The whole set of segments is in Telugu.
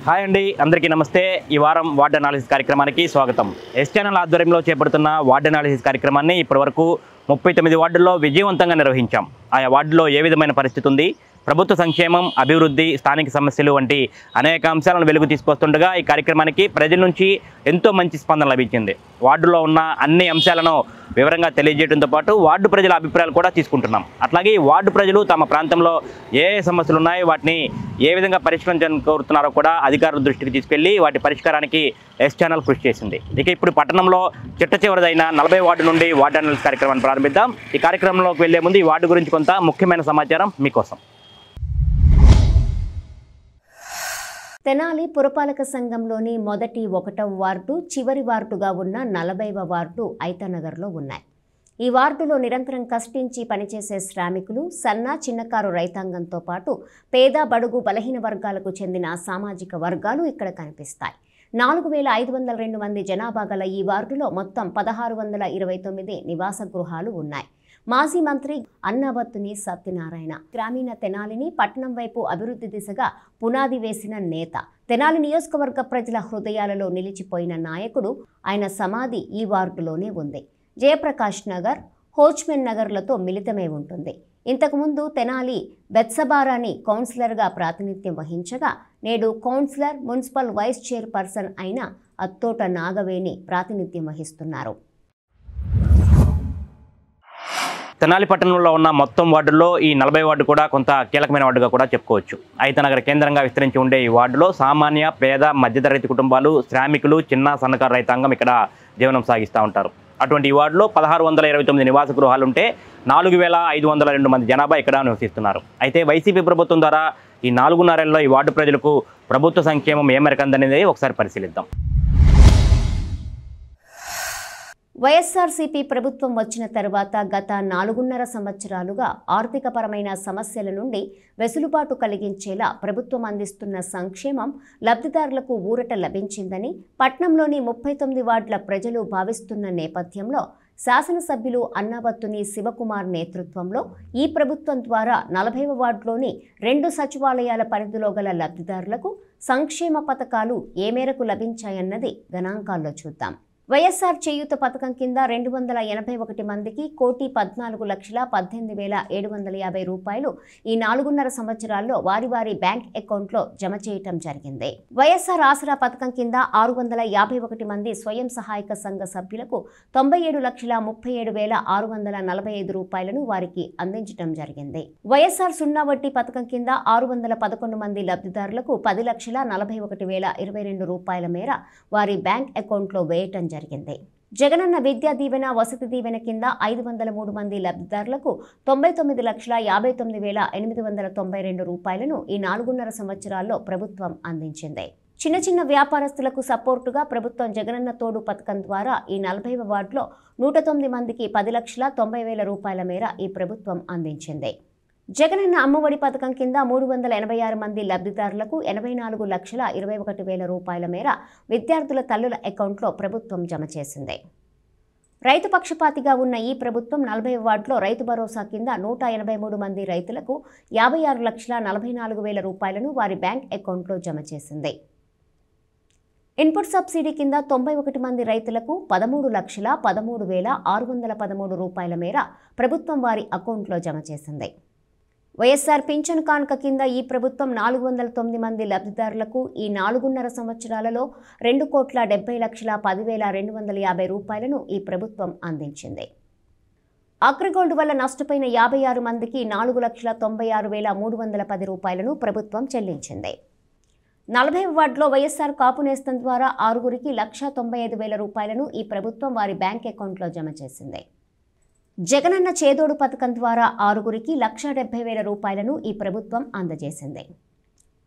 హాయ్ అండి, అందరికీ నమస్తే. ఈ వారం వార్డ్ అనాలిసిస్ కార్యక్రమానికి స్వాగతం. ఎస్ ఛానల్ ఆధ్వర్యంలో చేపడుతున్న వార్డ్ అనాలిసిస్ కార్యక్రమాన్ని ఇప్పటివరకు 39 వార్డుల్లో విజయవంతంగా నిర్వహించాం. ఆయా వార్డులో ఏ విధమైన పరిస్థితి ఉంది, ప్రభుత్వ సంక్షేమం, అభివృద్ధి, స్థానిక సమస్యలు వంటి అనేక అంశాలను వెలుగు తీసుకొస్తుండగా ఈ కార్యక్రమానికి ప్రజల నుంచి ఎంతో మంచి స్పందన లభించింది. వార్డులో ఉన్న అన్ని అంశాలను వివరంగా తెలియజేయడంతో పాటు వార్డు ప్రజల అభిప్రాయాలు కూడా తీసుకుంటున్నాం. అట్లాగే వార్డు ప్రజలు తమ ప్రాంతంలో ఏ సమస్యలు ఉన్నాయో వాటిని ఏ విధంగా పరిష్కరించాలని కోరుతున్నారో కూడా అధికారుల దృష్టికి తీసుకెళ్లి వాటి పరిష్కారానికి ఎస్ ఛానల్ కృషి చేసింది. ఇక ఇప్పుడు పట్టణంలో చిట్ట చివరిదైన 40 వార్డు నుండి వార్డు అనాలిసిస్ కార్యక్రమాన్ని ప్రారంభిద్దాం. ఈ కార్యక్రమంలోకి వెళ్లే ముందు ఈ వార్డు గురించి కొంత ముఖ్యమైన సమాచారం మీకోసం. తెనాలి పురపాలక సంఘంలోని మొదటి 1వ వార్డు, చివరి వార్డుగా ఉన్న 40వ వార్డు ఐతానగర్లో ఉన్నాయి. ఈ వార్డులో నిరంతరం కష్టించి పనిచేసే శ్రామికులు, సన్న చిన్నకారు రైతాంగంతో పాటు పేద, బడుగు, బలహీన వర్గాలకు చెందిన సామాజిక వర్గాలు ఇక్కడ కనిపిస్తాయి. 4502 మంది జనాభా గల ఈ వార్డులో మొత్తం 1629 నివాస గృహాలు ఉన్నాయి. మాజీ మంత్రి అన్నాబత్తుని సత్యనారాయణ గ్రామీణ తెనాలిని పట్టణం వైపు అభివృద్ధి దిశగా పునాది వేసిన నేత. తెనాలి నియోజకవర్గ ప్రజల హృదయాలలో నిలిచిపోయిన నాయకుడు. ఆయన సమాధి ఈ వార్డులోనే ఉంది. జయప్రకాష్ నగర్, హోచ్మెన్ నగర్లతో మిళితమై ఉంటుంది. ఇంతకుముందు తెనాలి బెత్సబారాని కౌన్సిలర్గా ప్రాతినిధ్యం వహించగా నేడు కౌన్సిలర్, మున్సిపల్ వైస్ చైర్పర్సన్ అయిన అత్తోట నాగవేణి ప్రాతినిధ్యం వహిస్తున్నారు. తెనాలి పట్టణంలో ఉన్న మొత్తం వార్డుల్లో ఈ 40 వార్డు కూడా కొంత కీలకమైన వార్డుగా కూడా చెప్పుకోవచ్చు. ఐతానగర్ కేంద్రంగా విస్తరించి ఉండే ఈ వార్డులో సామాన్య, పేద, మధ్యతరగతి కుటుంబాలు, శ్రామికులు, చిన్న సన్నకారు రైతాంగం ఇక్కడ జీవనం సాగిస్తూ ఉంటారు. అటువంటి ఈ వార్డులో 1629 నివాస గృహాలు ఉంటే 4502 మంది జనాభా ఇక్కడ నివసిస్తున్నారు. అయితే వైసీపీ ప్రభుత్వం ద్వారా ఈ 4.5 ఏళ్లలో ఈ వార్డు ప్రజలకు ప్రభుత్వ సంక్షేమం ఏ మేరకు అందనేది ఒకసారి పరిశీలిద్దాం. వైఎస్ఆర్సీపీ ప్రభుత్వం వచ్చిన తర్వాత గత 4.5 సంవత్సరాలుగా ఆర్థికపరమైన సమస్యల నుండి వెసులుబాటు కలిగించేలా ప్రభుత్వం అందిస్తున్న సంక్షేమం లబ్ధిదారులకు ఊరట లభించిందని పట్నంలోని 39 వార్డుల ప్రజలు భావిస్తున్న నేపథ్యంలో శాసనసభ్యులు అన్నాబత్తుని శివకుమార్ నేతృత్వంలో ఈ ప్రభుత్వం ద్వారా 40వ వార్డులోని 2 సచివాలయాల పరిధిలో గల లబ్ధిదారులకు సంక్షేమ పథకాలు ఏ మేరకు లభించాయన్నది గణాంకాల్లో చూద్దాం. వైఎస్ఆర్ చేయూత పథకం కింద 281 మందికి 1,14,18,750 రూపాయలు ఈ 4.5 సంవత్సరాల్లో వారి వారి బ్యాంక్ అకౌంట్లో జమ చేయటం జరిగింది. వైఎస్ఆర్ ఆసరా పథకం కింద 651 మంది స్వయం సహాయక సంఘ సభ్యులకు 97,37,645 రూపాయలను వారికి అందించడం జరిగింది. వైఎస్ఆర్ సున్నా వడ్డీ పథకం కింద 611 మంది లబ్ధిదారులకు 10,41,022 రూపాయల మేర వారి బ్యాంక్ అకౌంట్లో వేయటం జరిగింది. జగనన్న విద్యా దీవెన, వసతి దీవెన కింద 503 మంది లబ్ధిదారులకు 99,59,892 రూపాయలను ఈ 4.5 సంవత్సరాల్లో ప్రభుత్వం అందించింది. చిన్న చిన్న వ్యాపారస్తులకు సపోర్టుగా ప్రభుత్వం జగనన్న తోడు పథకం ద్వారా ఈ 40వ వార్డులో 109 మందికి 10,90,000 రూపాయల మేర ఈ ప్రభుత్వం అందించింది. జగనన్న అమ్మఒడి పథకం కింద 386 మంది లబ్ధిదారులకు 84,21,000 రూపాయల మేర విద్యార్థుల తల్లుల అకౌంట్లో ప్రభుత్వం జమ చేసింది. రైతు పక్షపాతిగా ఉన్న ఈ ప్రభుత్వం 40వ వార్డులో రైతు భరోసా కింద 183 మంది రైతులకు 56,44,000 రూపాయలను వారి బ్యాంక్ అకౌంట్లో జమ చేసింది. ఇన్పుట్ సబ్సిడీ కింద 91 మంది రైతులకు 13,13,613 రూపాయల మేర ప్రభుత్వం వారి అకౌంట్లో జమ చేసింది. వైఎస్ఆర్ పింఛన్ కానుక కింద ఈ ప్రభుత్వం 409 మంది లబ్ధిదారులకు ఈ 4.5 సంవత్సరాలలో 2,70,10,250 రూపాయలను ఈ ప్రభుత్వం అందించింది. అగ్రిగోల్డ్ వల్ల నష్టపోయిన 56 మందికి 4,96,310 రూపాయలను ప్రభుత్వం చెల్లించింది. 40వ వార్డులో వైఎస్ఆర్ కాపు నేస్తం ద్వారా 6గురికి 1,95,000 రూపాయలను ఈ ప్రభుత్వం వారి బ్యాంక్ అకౌంట్లో జమ చేసింది. జగనన్న చేదోడు పథకం ద్వారా 6గురికి 1,70,000 రూపాయలను ఈ ప్రభుత్వం అందజేసింది.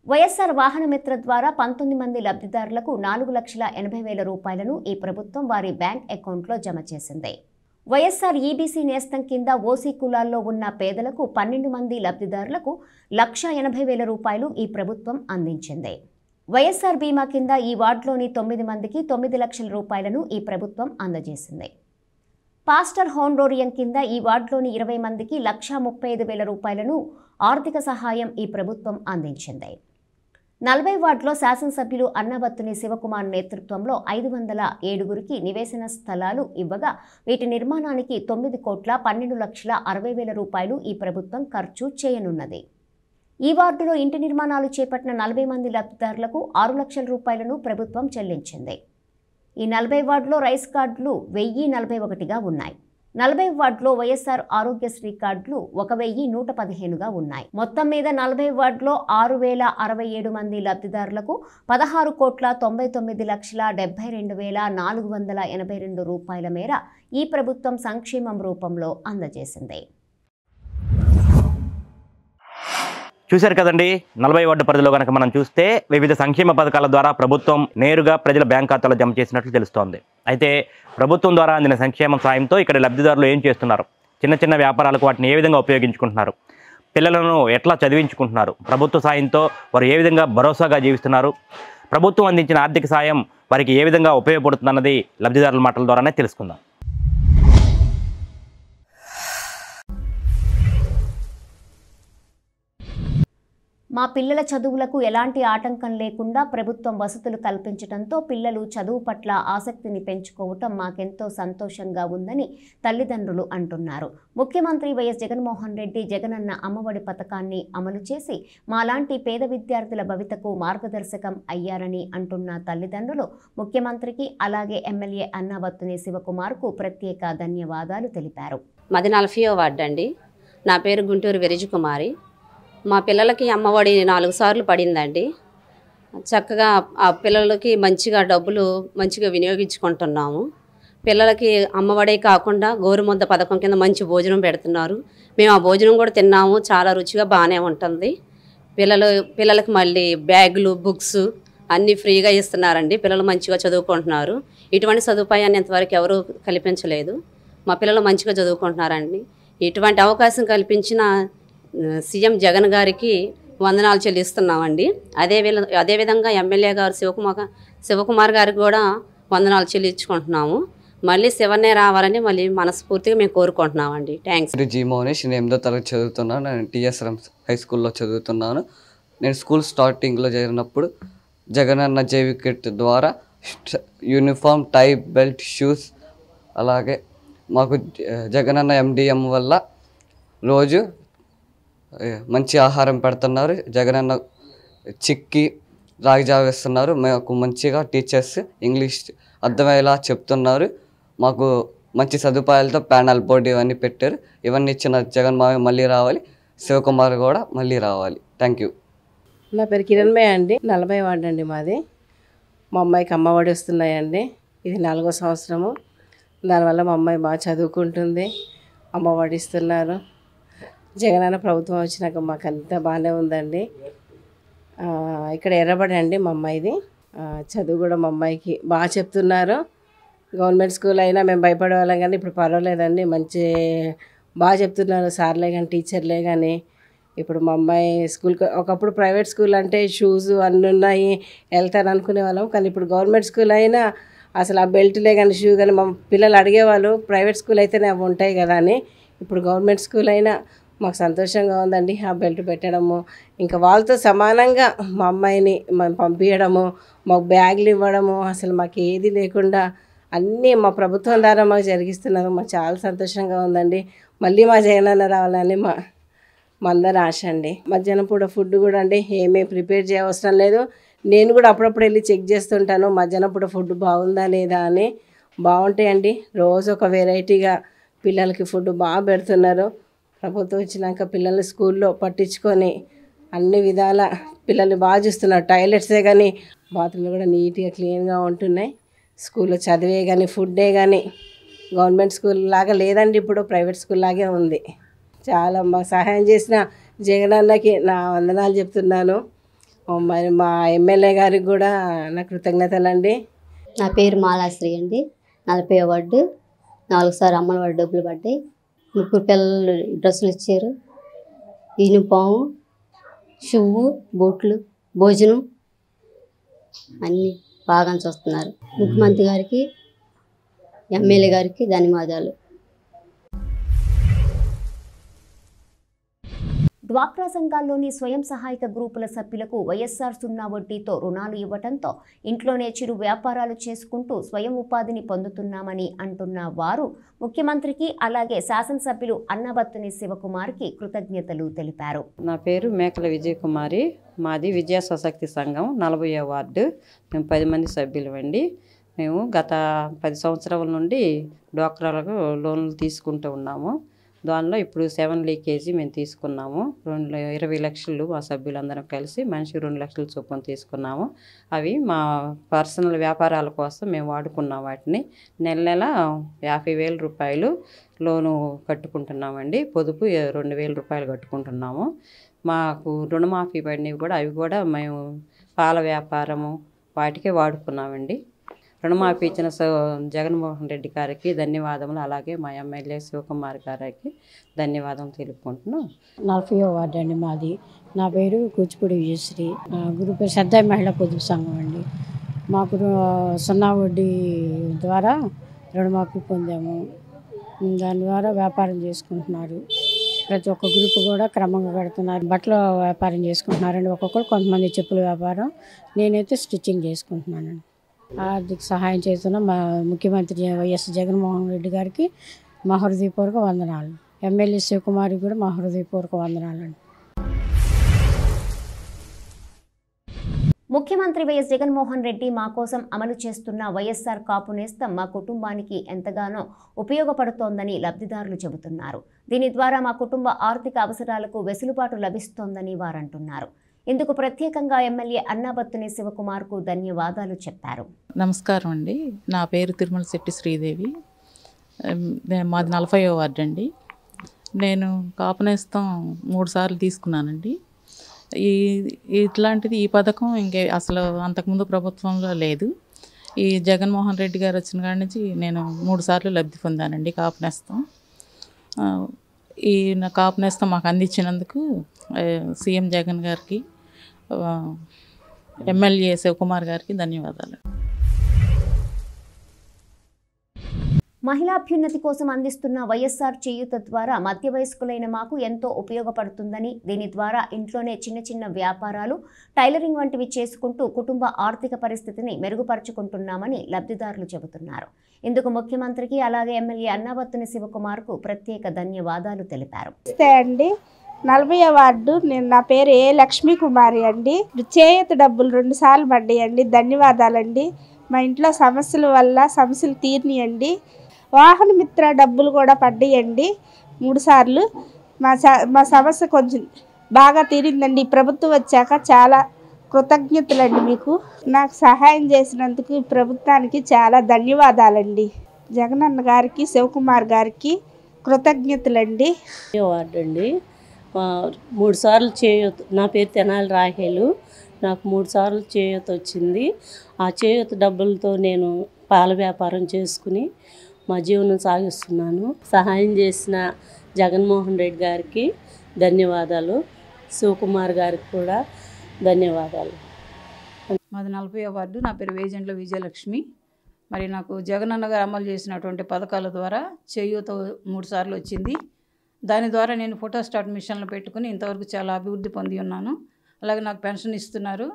వైఎస్ఆర్ వాహన మిత్ర ద్వారా 19 మంది లబ్ధిదారులకు 4,80,000 రూపాయలను ఈ ప్రభుత్వం వారి బ్యాంక్ అకౌంట్లో జమ చేసింది. వైఎస్ఆర్ ఈబీసీ నేస్తం కింద ఓసీ కులాల్లో ఉన్న పేదలకు 12 మంది లబ్ధిదారులకు 1,80,000 రూపాయలు ఈ ప్రభుత్వం అందించింది. వైఎస్ఆర్ బీమా కింద ఈ వార్డులోని 9 మందికి 9 లక్షల రూపాయలను ఈ ప్రభుత్వం అందజేసింది. పాస్టర్ హోండోరియం కింద ఈ వార్డులోని 20 మందికి 1,35,000 రూపాయలను ఆర్థిక సహాయం ఈ ప్రభుత్వం అందించింది. 40 వార్డులో శాసనసభ్యులు అన్నబత్తుని శివకుమార్ నేతృత్వంలో 507గురికి నివేశన స్థలాలు ఇవ్వగా వీటి నిర్మాణానికి 9,12,60,000 రూపాయలు ఈ ప్రభుత్వం ఖర్చు చేయనున్నది. ఈ వార్డులో ఇంటి నిర్మాణాలు చేపట్టిన 40 మంది లబ్ధిదారులకు 6 లక్షల రూపాయలను ప్రభుత్వం చెల్లించింది. ఈ 40 వార్డులో రైస్ కార్డులు 1041గా ఉన్నాయి. 40 వార్డులో వైఎస్ఆర్ ఆరోగ్యశ్రీ కార్డులు 1115గా ఉన్నాయి. మొత్తం మీద 40 వార్డులో 6067 మంది లబ్ధిదారులకు 16,99,72,482 రూపాయల మేర ఈ ప్రభుత్వం సంక్షేమం రూపంలో అందజేసింది. చూశారు కదండి, 40 వార్డు పరిధిలో కనుక మనం చూస్తే వివిధ సంక్షేమ పథకాల ద్వారా ప్రభుత్వం నేరుగా ప్రజల బ్యాంక్ ఖాతాలో జమ చేసినట్లు తెలుస్తోంది. అయితే ప్రభుత్వం ద్వారా అందిన సంక్షేమ సాయంతో ఇక్కడ లబ్ధిదారులు ఏం చేస్తున్నారు, చిన్న చిన్న వ్యాపారాలకు వాటిని ఏ విధంగా ఉపయోగించుకుంటున్నారు, పిల్లలను ఎట్లా చదివించుకుంటున్నారు, ప్రభుత్వ సాయంతో వారు ఏ విధంగా భరోసాగా జీవిస్తున్నారు, ప్రభుత్వం అందించిన ఆర్థిక సాయం వారికి ఏ విధంగా ఉపయోగపడుతుందన్నది లబ్ధిదారుల మాటల ద్వారానే తెలుసుకుందాం. మా పిల్లల చదువులకు ఎలాంటి ఆటంకం లేకుండా ప్రభుత్వం వసతులు కల్పించడంతో పిల్లలు చదువు పట్ల ఆసక్తిని పెంచుకోవటం మాకెంతో సంతోషంగా ఉందని తల్లిదండ్రులు అంటున్నారు. ముఖ్యమంత్రి వైఎస్ జగన్మోహన్ రెడ్డి జగనన్న అమ్మఒడి పథకాన్ని అమలు చేసి మాలాంటి పేద విద్యార్థుల భవితకు మార్గదర్శకం అయ్యారని అంటున్న తల్లిదండ్రులు ముఖ్యమంత్రికి అలాగే ఎమ్మెల్యే అన్నబత్తుని శివకుమార్కు ప్రత్యేక ధన్యవాదాలు తెలిపారు. మాది 40వ వార్డు అండి. నా పేరు గుంటూరు విరజకుమారి. మా పిల్లలకి అమ్మఒడి 4 సార్లు పడిందండి. చక్కగా ఆ పిల్లలకి మంచిగా డబ్బులు మంచిగా వినియోగించుకుంటున్నాము. పిల్లలకి అమ్మఒడే కాకుండా గోరుముద్ద పథకం కింద మంచి భోజనం పెడుతున్నారు. మేము ఆ భోజనం కూడా తిన్నాము. చాలా రుచిగా బాగానే ఉంటుంది. పిల్లలకి మళ్ళీ బ్యాగులు, బుక్స్ అన్నీ ఫ్రీగా ఇస్తున్నారండి. పిల్లలు మంచిగా చదువుకుంటున్నారు. ఇటువంటి సదుపాయాన్ని ఇంతవరకు ఎవరూ కల్పించలేదు. మా పిల్లలు మంచిగా చదువుకుంటున్నారండి. ఇటువంటి అవకాశం కల్పించిన సీఎం జగన్ గారికి వందనాలు చెల్లిస్తున్నామండి. అదేవిధంగా ఎమ్మెల్యే గారు శివకుమార్ గారికి కూడా వందనాలు చెల్లించుకుంటున్నాము. మళ్ళీ శివన్నే రావాలని మళ్ళీ మనస్ఫూర్తిగా మేము కోరుకుంటున్నామండి. థ్యాంక్స్. జీ మోనేష్, నేను 8వ తరగతి చదువుతున్నాను. నేను టీఎస్ఆర్ హై స్కూల్లో చదువుతున్నాను. నేను స్కూల్ స్టార్టింగ్లో చేరినప్పుడు జగనన్న జేవి కిట్ ద్వారా యూనిఫామ్, టై, బెల్ట్, షూస్, అలాగే మాకు జగనన్న ఎండిఎం వల్ల రోజు మంచి ఆహారం పెడుతున్నారు. జగనన్న చిక్కి రాగి జావ ఇస్తున్నారు. మాకు మంచిగా టీచర్స్ ఇంగ్లీష్ అర్థమయ్యేలా చెప్తున్నారు. మాకు మంచి సదుపాయాలతో ప్యానల్ బోర్డు ఇవన్నీ పెట్టారు. ఇవన్నీ ఇచ్చిన జగన్ మావి మళ్ళీ రావాలి, శివకుమార్ కూడా మళ్ళీ రావాలి. Thank you. నా పేరు కిరణ్మయ్య అండి. 40 వార్డు అండి మాది. మా అమ్మాయికి అమ్మఒడి వస్తున్నాయండి. ఇది 4వ సంవత్సరము. దానివల్ల మా అమ్మాయి బాగా చదువుకుంటుంది. అమ్మఒడి ఇస్తున్నారు. జగనన్న ప్రభుత్వం వచ్చినాక మాకు అంతా బాగానే ఉందండి. ఇక్కడ ఎర్రబడి అండి మా అమ్మాయిది. చదువు కూడా మా అమ్మాయికి బాగా చెప్తున్నారు. గవర్నమెంట్ స్కూల్ అయినా మేము భయపడే వాళ్ళం కానీ ఇప్పుడు పర్వాలేదండి. మంచి బాగా చెప్తున్నారు సార్లే కానీ టీచర్లే కానీ. ఇప్పుడు మా అమ్మాయి స్కూల్కి ఒకప్పుడు ప్రైవేట్ స్కూల్ అంటే షూస్ అన్నీ ఉన్నాయి వెళ్తాను అనుకునే వాళ్ళం. కానీ ఇప్పుడు గవర్నమెంట్ స్కూల్ అయినా అసలు ఆ బెల్ట్లే కానీ షూ కానీ మా పిల్లలు అడిగేవాళ్ళు ప్రైవేట్ స్కూల్ అయితేనే అవి ఉంటాయి కదా అని. ఇప్పుడు గవర్నమెంట్ స్కూల్ అయినా మాకు సంతోషంగా ఉందండి. ఆ బెల్ట్ పెట్టడము, ఇంకా వాళ్ళతో సమానంగా మా అమ్మాయిని పంపించడము, మాకు బ్యాగులు ఇవ్వడము, అసలు మాకు ఏది లేకుండా అన్నీ మా ప్రభుత్వం ద్వారా మాకు జరిగిస్తున్నారు. మాకు చాలా సంతోషంగా ఉందండి. మళ్ళీ మా జగనన్న రావాలని మా అందరి ఆశ అండి. మధ్యాహ్నం పూట ఫుడ్ కూడా అండి ఏమీ ప్రిపేర్ చేయవసరం లేదు. నేను కూడా అప్పుడప్పుడు వెళ్ళి చెక్ చేస్తుంటాను మధ్యాహ్నం పూట ఫుడ్ బాగుందా లేదా అని. బాగుంటాయండి. రోజు ఒక వెరైటీగా పిల్లలకి ఫుడ్ బాగా పెడుతున్నారు. ప్రభుత్వం వచ్చినాక పిల్లల్ని స్కూల్లో పట్టించుకొని అన్ని విధాల పిల్లల్ని బాగా చూస్తున్నారు. టాయిలెట్సే కానీ బాత్రూమ్లు కూడా నీట్గా క్లీన్గా ఉంటున్నాయి. స్కూల్లో చదివే కానీ ఫుడ్డే కానీ గవర్నమెంట్ స్కూల్ లాగా లేదండి, ఇప్పుడు ప్రైవేట్ స్కూల్ లాగే ఉంది. చాలా మాకు సహాయం చేసిన జగనన్నకి నా వందనాలు చెప్తున్నాను. మరి మా ఎమ్మెల్యే గారికి కూడా నా కృతజ్ఞతలండి. నా పేరు మాలాశ్రీ అండి. 40వ వార్డు. 4 సార్లు అమ్మఒడి డబ్బులు పడ్డాయి. 3 పిల్లలు డ్రెస్సులు ఇచ్చారు. యూనిఫాము, షూ, బూట్లు, భోజనం అన్నీ బాగా చూస్తున్నారు. ముఖ్యమంత్రి గారికి, ఎమ్మెల్యే గారికి ధన్యవాదాలు. డ్వాక్రా సంఘాల్లోని స్వయం సహాయక గ్రూపుల సభ్యులకు వైఎస్ఆర్ 0 వడ్డీతో రుణాలు ఇవ్వడంతో ఇంట్లోనే చిరు వ్యాపారాలు చేసుకుంటూ స్వయం ఉపాధిని పొందుతున్నామని అంటున్న వారు ముఖ్యమంత్రికి అలాగే శాసనసభ్యులు అన్నబత్తుని శివకుమార్కి కృతజ్ఞతలు తెలిపారు. నా పేరు మేకల విజయకుమారి. మాది విజయ స్వశక్తి సంఘం 40వ వార్డు. మేము 10 మంది సభ్యులమండి. మేము గత 10 సంవత్సరాల నుండి డ్వాక్రాలకు లోన్లు తీసుకుంటూ ఉన్నాము. దానిలో ఇప్పుడు 7 లీకేజీ మేము తీసుకున్నాము. 20 లక్షలు మా సభ్యులందరం కలిసి మనిషి 2 లక్షల చొప్పున తీసుకున్నాము. అవి మా పర్సనల్ వ్యాపారాల కోసం మేము వాడుకున్నాం. వాటిని నెల 50,000 రూపాయలు లోను కట్టుకుంటున్నామండి. పొదుపు 2,000 రూపాయలు కట్టుకుంటున్నాము. మాకు రుణమాఫీ పడినవి కూడా అవి కూడా మేము పాల వ్యాపారము వాటికే వాడుకున్నామండి. రుణమాఫీ ఇచ్చిన జగన్మోహన్ రెడ్డి గారికి ధన్యవాదములు. అలాగే మా ఎమ్మెల్యే శివకుమార్ గారికి ధన్యవాదం తెలుపుకుంటున్నాం. 40వ వార్డు అండి మాది. నా పేరు కూచిపూడి విజయశ్రీ. గ్రూప్ శ్రద్ధ మహిళా పొదుపు సంఘం అండి. మాకు 0 వడ్డీ ద్వారా రుణమాఫీ పొందాము. దాని ద్వారా వ్యాపారం చేసుకుంటున్నారు. ప్రతి ఒక్క గ్రూప్ కూడా క్రమంగా కడుతున్నారు. బట్టల వ్యాపారం చేసుకుంటున్నారండి. ఒక్కొక్కరు కొంతమంది చెప్పుల వ్యాపారం, నేనైతే స్టిచ్చింగ్ చేసుకుంటున్నానండి. ఆర్థిక సహాయం చేస్తున్న మా ముఖ్యమంత్రి వైఎస్ జగన్మోహన్ రెడ్డి గారికి మా హృదయపూర్వక వందనాలు. ఎమ్మెల్యే శివకుమారికి కూడా మా హృదయపూర్వక వందనాలండి. ముఖ్యమంత్రి వైఎస్ జగన్మోహన్ రెడ్డి మా కోసం అమలు చేస్తున్న వైఎస్ఆర్ కాపు నేస్తం మా కుటుంబానికి ఎంతగానో ఉపయోగపడుతోందని లబ్ధిదారులు చెబుతున్నారు. దీని ద్వారా మా కుటుంబ ఆర్థిక అవసరాలకు వెసులుబాటు లభిస్తోందని వారంటున్నారు. ఇందుకు ప్రత్యేకంగా ఎమ్మెల్యే అన్నాబత్తుని శివకుమార్కు ధన్యవాదాలు చెప్పారు. నమస్కారం అండి. నా పేరు తిరుమల శెట్టి శ్రీదేవి. మాది 40వ వార్డు అండి. నేను కాపు నేస్తం 3 సార్లు తీసుకున్నానండి. ఇట్లాంటిది ఈ పథకం అసలు అంతకుముందు ప్రభుత్వంలో లేదు. ఈ జగన్మోహన్ రెడ్డి గారు వచ్చిన కాడి నుంచి నేను 3 సార్లు లబ్ధి పొందానండి కాపు నేస్తం. ఈ కాపు నేస్తం మాకు అందించినందుకు సీఎం జగన్ గారికి, ఎమ్మెల్యే శివకుమార్ గారికి ధన్యవాదాలు. మహిళాభ్యున్నతి కోసం అందిస్తున్న వైఎస్ఆర్ చేయూత ద్వారా మధ్య వయస్కులైన మాకు ఎంతో ఉపయోగపడుతుందని, దీని ద్వారా ఇంట్లోనే చిన్న చిన్న వ్యాపారాలు, టైలరింగ్ వంటివి చేసుకుంటూ కుటుంబ ఆర్థిక పరిస్థితిని మెరుగుపరుచుకుంటున్నామని లబ్ధిదారులు చెబుతున్నారు. ఇందుకు ముఖ్యమంత్రికి అలాగే ఎమ్మెల్యే అన్నాబత్తుని శివకుమార్కు ప్రత్యేక ధన్యవాదాలు తెలిపారు. అండి 40వ వార్డు. నా పేరు ఏ లక్ష్మీ కుమారి అండి. చేయూత డబ్బులు 2 సార్లు పడ్డాయండి. ధన్యవాదాలండి. మా ఇంట్లో సమస్యల వల్ల సమస్యలు తీరినాయండి. వాహన మిత్ర డబ్బులు కూడా పడ్డాయండి 3 సార్లు. మా సమస్య కొంచెం బాగా తీరిందండి. ప్రభుత్వం వచ్చాక చాలా కృతజ్ఞతలండి. మీకు నాకు సహాయం చేసినందుకు ప్రభుత్వానికి చాలా ధన్యవాదాలండి. జగనన్న గారికి, శివకుమార్ గారికి కృతజ్ఞతలండి. వార్డు అండి. 3 సార్లు చేయూత. నా పేరు తెనాలి రాహేలు. నాకు 3 సార్లు చేయూత వచ్చింది. ఆ చేయూత డబ్బులతో నేను పాల వ్యాపారం చేసుకుని మా జీవనం సాగిస్తున్నాను. సహాయం చేసిన జగన్మోహన్ రెడ్డి గారికి ధన్యవాదాలు. శివకుమార్ గారికి కూడా ధన్యవాదాలు. మాది 40వ వార్డు. నా పేరు వేజెంట్ల విజయలక్ష్మి. మరి నాకు జగనన్న గారు అమలు చేసినటువంటి పథకాల ద్వారా చేయూత 3 సార్లు వచ్చింది. దాని ద్వారా నేను ఫోటోస్టాట్ మిషన్లు పెట్టుకుని ఇంతవరకు చాలా అభివృద్ధి పొంది ఉన్నాను. అలాగే నాకు పెన్షన్ ఇస్తున్నారు.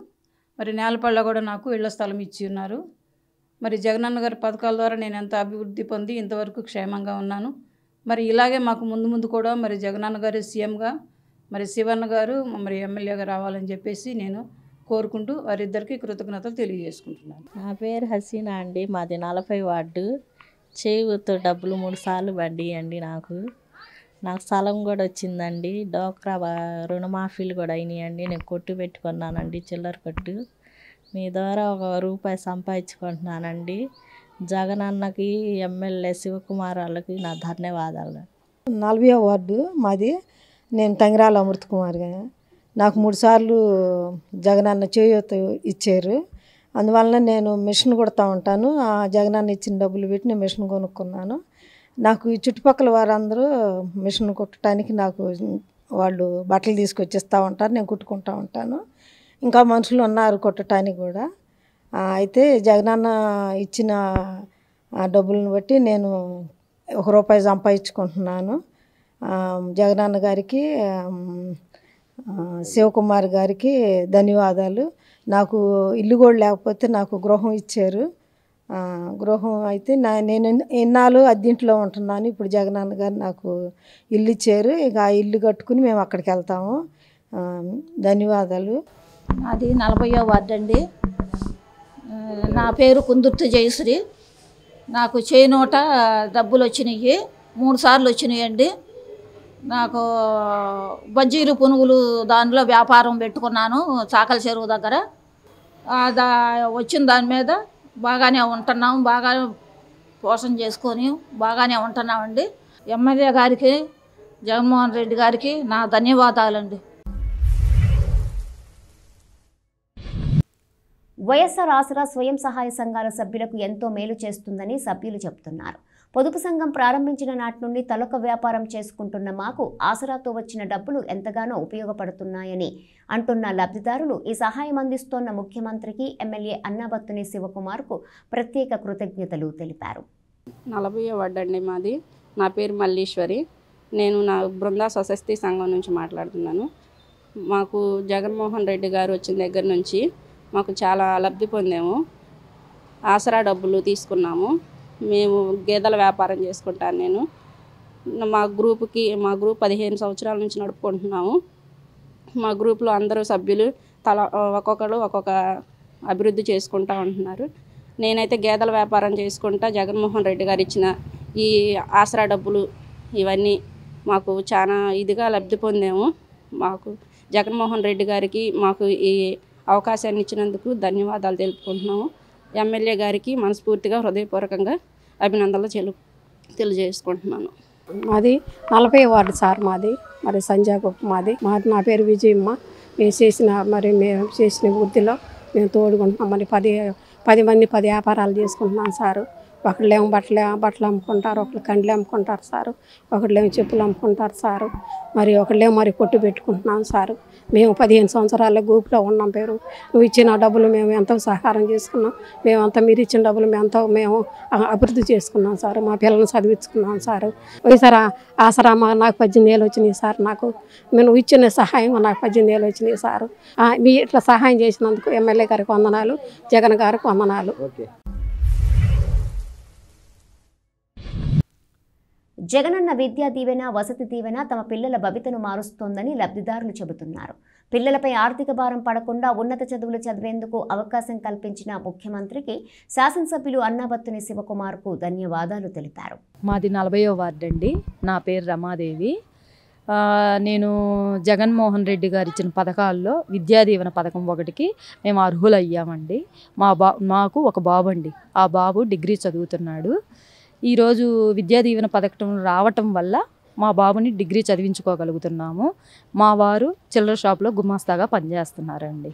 మరి నేలపళ్ళ కూడా నాకు ఇళ్ల స్థలం ఇచ్చి ఉన్నారు. మరి జగనన్న గారి పథకాల ద్వారా నేను ఎంత అభివృద్ధి పొంది ఇంతవరకు క్షేమంగా ఉన్నాను. మరి ఇలాగే మాకు ముందు కూడా మరి జగనన్న గారు సీఎంగా, మరి శివన్న గారు మరి ఎమ్మెల్యేగా రావాలని చెప్పేసి నేను కోరుకుంటూ వారిద్దరికీ కృతజ్ఞతలు తెలియజేసుకుంటున్నాను. నా పేరు హసీనా అండి. మాది 40వ వార్డు. చేయూత డబ్బులు 3 సార్లు పడ్డాయండి. నాకు స్థలం కూడా వచ్చిందండి. డోక్రా రుణమాఫీలు కూడా అయినాయండి. నేను కొట్టు పెట్టుకున్నానండి, చిల్లర కొట్టు. మీ ద్వారా ₹1 సంపాదించుకుంటున్నానండి. జగనన్నకి, ఎమ్మెల్యే శివకుమార్ వాళ్ళకి నా ధన్యవాదాలు. 40వ వార్డు మాది. నేను తంగిరాల అమృత్ కుమార్గా. నాకు 3 సార్లు జగనన్న చేయూత ఇచ్చారు. అందువలన నేను మిషన్ కుడతా ఉంటాను. ఆ జగనన్న ఇచ్చిన డబ్బులు పెట్టి నేను మిషన్ కొనుక్కున్నాను. నాకు ఈ చుట్టుపక్కల వారందరూ మిషన్ కుట్టడానికి నాకు వాళ్ళు బట్టలు తీసుకొచ్చిస్తూ ఉంటారు. నేను కుట్టుకుంటూ ఉంటాను. ఇంకా మనుషులు ఉన్నారు కుట్టడానికి కూడా. అయితే జగనన్న ఇచ్చిన డబ్బులను బట్టి నేను ₹1 సంపాదించుకుంటున్నాను. జగనన్న గారికి శివకుమార్ గారికి ధన్యవాదాలు. నాకు ఇల్లు కూడా లేకపోతే నాకు గృహం ఇచ్చారు. గృహం అయితే నేను ఎన్నాళ్ళు అద్దెంట్లో ఉంటున్నాను. ఇప్పుడు జగనన్న గారు నాకు ఇల్లు ఇచ్చారు. ఇక ఆ ఇల్లు కట్టుకుని మేము అక్కడికి వెళ్తాము. ధన్యవాదాలు. అది 40వ వార్డు అండి. నా పేరు కుందుర్తి జయశ్రీ. నాకు చేనోట డబ్బులు వచ్చినాయి, 3 సార్లు వచ్చినాయండి. నాకు బజ్జీలు పునుగులు దానిలో వ్యాపారం పెట్టుకున్నాను చాకల చెరువు దగ్గర. వచ్చిన దాని మీద బాగానే ఉంటున్నాం, బాగా పోషణ చేసుకొని బాగానే ఉంటున్నామండి. ఎమ్మెల్యే గారికి, జగన్మోహన్ రెడ్డి గారికి నా ధన్యవాదాలండి. వైఎస్ఆర్ ఆసరా స్వయం సహాయ సంఘాల సభ్యులకు ఎంతో మేలు చేస్తుందని సభ్యులు చెబుతున్నారు. పొదుపు సంఘం ప్రారంభించిన నాటి నుండి తలొక వ్యాపారం చేసుకుంటున్న మాకు ఆసరాతో వచ్చిన డబ్బులు ఎంతగానో ఉపయోగపడుతున్నాయని అంటున్న లబ్ధిదారులు ఈ సహాయం అందిస్తోన్న ముఖ్యమంత్రికి, ఎమ్మెల్యే అన్నాబత్తుని శివకుమార్కు ప్రత్యేక కృతజ్ఞతలు తెలిపారు. 40వ వార్డు అండి మాది. నా పేరు మల్లీశ్వరి. నేను నా బృందా స్వశక్తి సంఘం నుంచి మాట్లాడుతున్నాను. మాకు జగన్మోహన్ రెడ్డి గారు వచ్చిన దగ్గర నుంచి మాకు చాలా లబ్ధి పొందాము. ఆసరా డబ్బులు తీసుకున్నాము. మేము గేదెల వ్యాపారం చేసుకుంటాను. నేను మా గ్రూప్ 15 సంవత్సరాల నుంచి నడుపుకుంటున్నాము. మా గ్రూప్లో అందరూ సభ్యులు ఒక్కొక్కరు ఒక్కొక్క అభివృద్ధి చేసుకుంటూ ఉంటున్నారు. నేనైతే గేదెల వ్యాపారం చేసుకుంటా జగన్మోహన్ రెడ్డి గారు ఇచ్చిన ఈ ఆసరా డబ్బులు ఇవన్నీ మాకు చాలా ఇదిగా లబ్ధి పొందాము. మాకు జగన్మోహన్ రెడ్డి గారికి మాకు ఈ అవకాశాన్ని ఇచ్చినందుకు ధన్యవాదాలు తెలుపుకుంటున్నాము. ఎమ్మెల్యే గారికి మనస్ఫూర్తిగా హృదయపూర్వకంగా అభినందనలు తెలియజేసుకుంటున్నాను. మాది 40వ వార్డు సార్. మాది సంజాగొప్ప. నా పేరు విజయమ్మ. మేము చేసిన వృత్తిలో మేము తోడుకుంటున్నాం. 10 మంది 10 వ్యాపారాలు చేసుకుంటున్నాం సారు. ఒకళ్ళేమో బట్టలు అమ్ముకుంటారు, ఒకళ్ళు కండ్లు అమ్ముకుంటారు సారు, ఒకళ్ళేమో చెప్పులు అమ్ముకుంటారు సారు, ఒకళ్ళేమో కొట్టు పెట్టుకుంటున్నాం సారు. మేము 15 సంవత్సరాల గ్రూప్లో ఉన్నాం. నువ్వు ఇచ్చిన డబ్బులు మేము ఎంతో సహకారం చేసుకున్నాం. మీరు ఇచ్చిన డబ్బులు మేము అభివృద్ధి చేసుకున్నాం సారు. మా పిల్లల్ని చదివించుకున్నాం సారు. వైఎస్ఆర్ ఆసరా నాకు 18 ఏళ్ళు వచ్చినాయి సార్. నువ్వు ఇచ్చిన సహాయం నాకు 18 ఏళ్ళు వచ్చినాయి సారు. మీ ఇట్లా సహాయం చేసినందుకు ఎమ్మెల్యే గారికి వందనాలు, జగన్ గారికి వందనాలు. జగనన్న విద్యా దీవెన, వసతి దీవెన తమ పిల్లల భవితను మారుస్తోందని లబ్ధిదారులు చెబుతున్నారు. పిల్లలపై ఆర్థిక భారం పడకుండా ఉన్నత చదువులు చదివేందుకు అవకాశం కల్పించిన ముఖ్యమంత్రికి శాసనసభ్యులు అన్నాబత్తుని శివకుమార్కు ధన్యవాదాలు తెలిపారు. మాది 40వ వార్డు అండి. నా పేరు రమాదేవి. నేను జగన్మోహన్ రెడ్డి గారు ఇచ్చిన పథకాల్లో విద్యా దీవెన పథకం ఒకటికి మేము అర్హులయ్యామండి. మాకు ఒక బాబు అండి. ఆ బాబు డిగ్రీ చదువుతున్నాడు. ఈరోజు విద్యా దీవెన పథకం రావటం వల్ల మా బాబుని డిగ్రీ చదివించుకోగలుగుతున్నాము. మా వారు చిల్లర షాప్లో గుమాస్తాగా పనిచేస్తున్నారండి.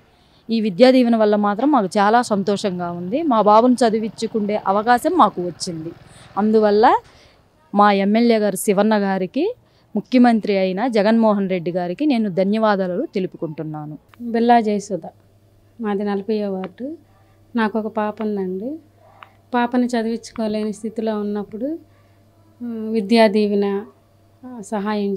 ఈ విద్యా దీవెన వల్ల మాత్రం మాకు చాలా సంతోషంగా ఉంది. మా బాబుని చదివించుకునే అవకాశం మాకు వచ్చింది. అందువల్ల మా ఎమ్మెల్యే గారు శివన్న గారికి, ముఖ్యమంత్రి అయిన జగన్మోహన్ రెడ్డి గారికి నేను ధన్యవాదాలు తెలుపుకుంటున్నాను. బిల్లా జయసుధ. మాది 40వ వార్డు. నాకు ఒక పాప ఉందండి. పాపని చదివించుకోలేని స్థితిలో ఉన్నప్పుడు విద్యా దీవెన సహాయం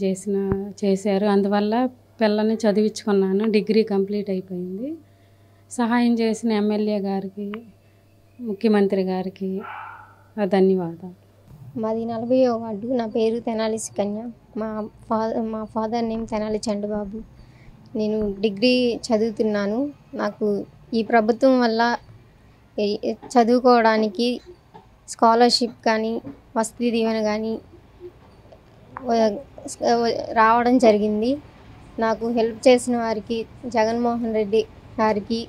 చేశారు. అందువల్ల పిల్లల్ని చదివించుకున్నాను. డిగ్రీ కంప్లీట్ అయిపోయింది. సహాయం చేసిన ఎమ్మెల్యే గారికి, ముఖ్యమంత్రి గారికి ధన్యవాదాలు. మాది 40వ వార్డు. నా పేరు తెనాలి కన్య. మా ఫాదర్ నేమ్ తెనాలి చండబాబు. నేను డిగ్రీ చదువుతున్నాను. నాకు ఈ ప్రభుత్వం వల్ల చదువుకోవడానికి స్కాలర్షిప్ కానీ, వసతి దీవెన కానీ రావడం జరిగింది. నాకు హెల్ప్ చేసిన వారికి జగన్మోహన్ రెడ్డి గారికి,